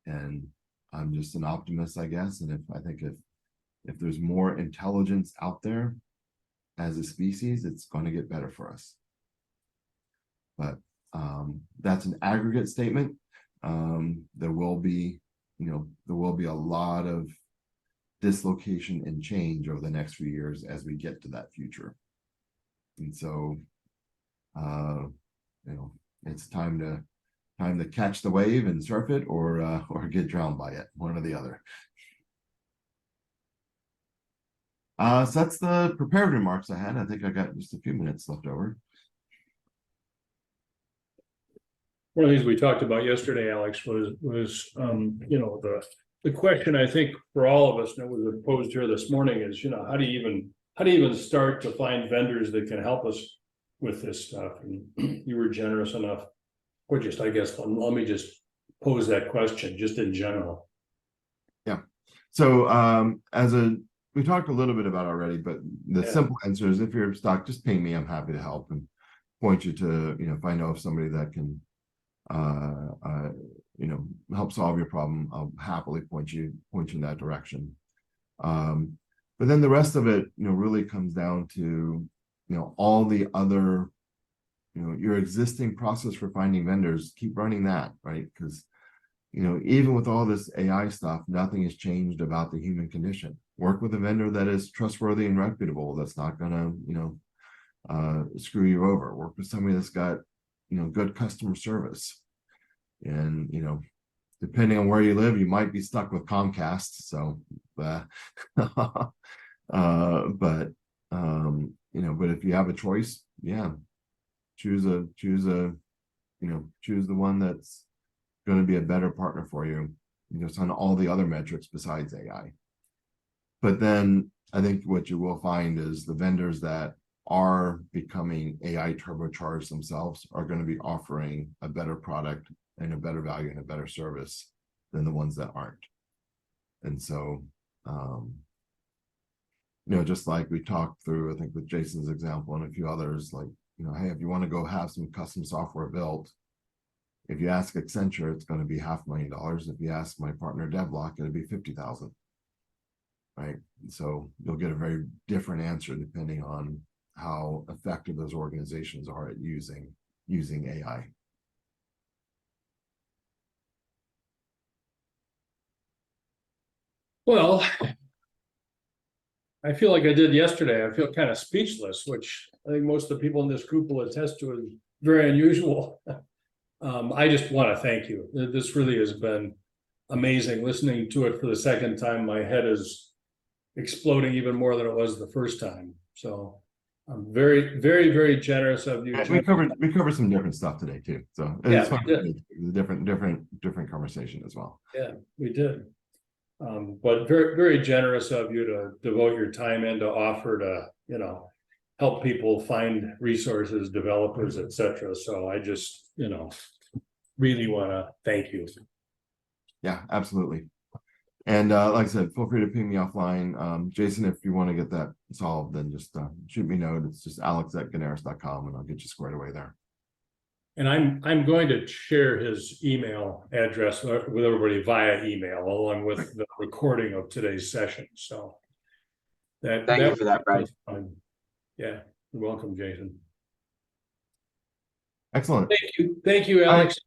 And I'm just an optimist, I guess. And I think if there's more intelligence out there as a species, it's going to get better for us. But that's an aggregate statement. There will be a lot of dislocation and change over the next few years as we get to that future. And so, it's time to catch the wave and surf it, or get drowned by it, one or the other. So that's the prepared remarks I had. I think I got just a few minutes left over. One of the things we talked about yesterday, Alex, was the question, I think, for all of us, and it was posed here this morning, is how do you even start to find vendors that can help us with this stuff? And you were generous enough, or just, I guess, let me just pose that question just in general. Yeah. So we talked a little bit about it already, but the simple answer is, if you're stuck, just ping me. I'm happy to help and point you to, if I know of somebody that can help solve your problem, I'll happily point you in that direction. But then the rest of it, really comes down to, all the other, your existing process for finding vendors, keep running that, right? Because, even with all this AI stuff, nothing has changed about the human condition. Work with a vendor that is trustworthy and reputable, that's not gonna, screw you over. Work with somebody that's got, good customer service. And, depending on where you live, you might be stuck with Comcast. So, but if you have a choice, yeah, choose the one that's going to be a better partner for you, just on all the other metrics besides AI. But then I think what you will find is the vendors that are becoming AI turbocharged themselves are going to be offering a better product and a better value and a better service than the ones that aren't. And so, just like we talked through, I think with Jason's example and a few others, like, hey, if you want to go have some custom software built, if you ask Accenture, it's going to be $500,000. If you ask my partner DevLock, it'll be $50,000. Right. So you'll get a very different answer depending on how effective those organizations are at using AI. Well, I feel like I did yesterday. I feel kind of speechless, which I think most of the people in this group will attest to is very unusual. I just want to thank you. This really has been amazing. Listening to it for the second time, my head is exploding even more than it was the first time. So I'm very, very, very generous of you. We covered some different stuff today too. So it's fun. It's a different conversation as well. Yeah, we did. But very, very generous of you to devote your time in to offer to, help people find resources, developers, etc. So I just, really want to thank you. Yeah, absolutely. And like I said, feel free to ping me offline. Jason, if you want to get that solved, then just shoot me a note. It's just alex@gounares.com and I'll get you squared away there. And I'm going to share his email address with everybody via email, along with the recording of today's session. So thank you for that, Brad. Yeah, you're welcome, Jason. Excellent. Thank you, Alex.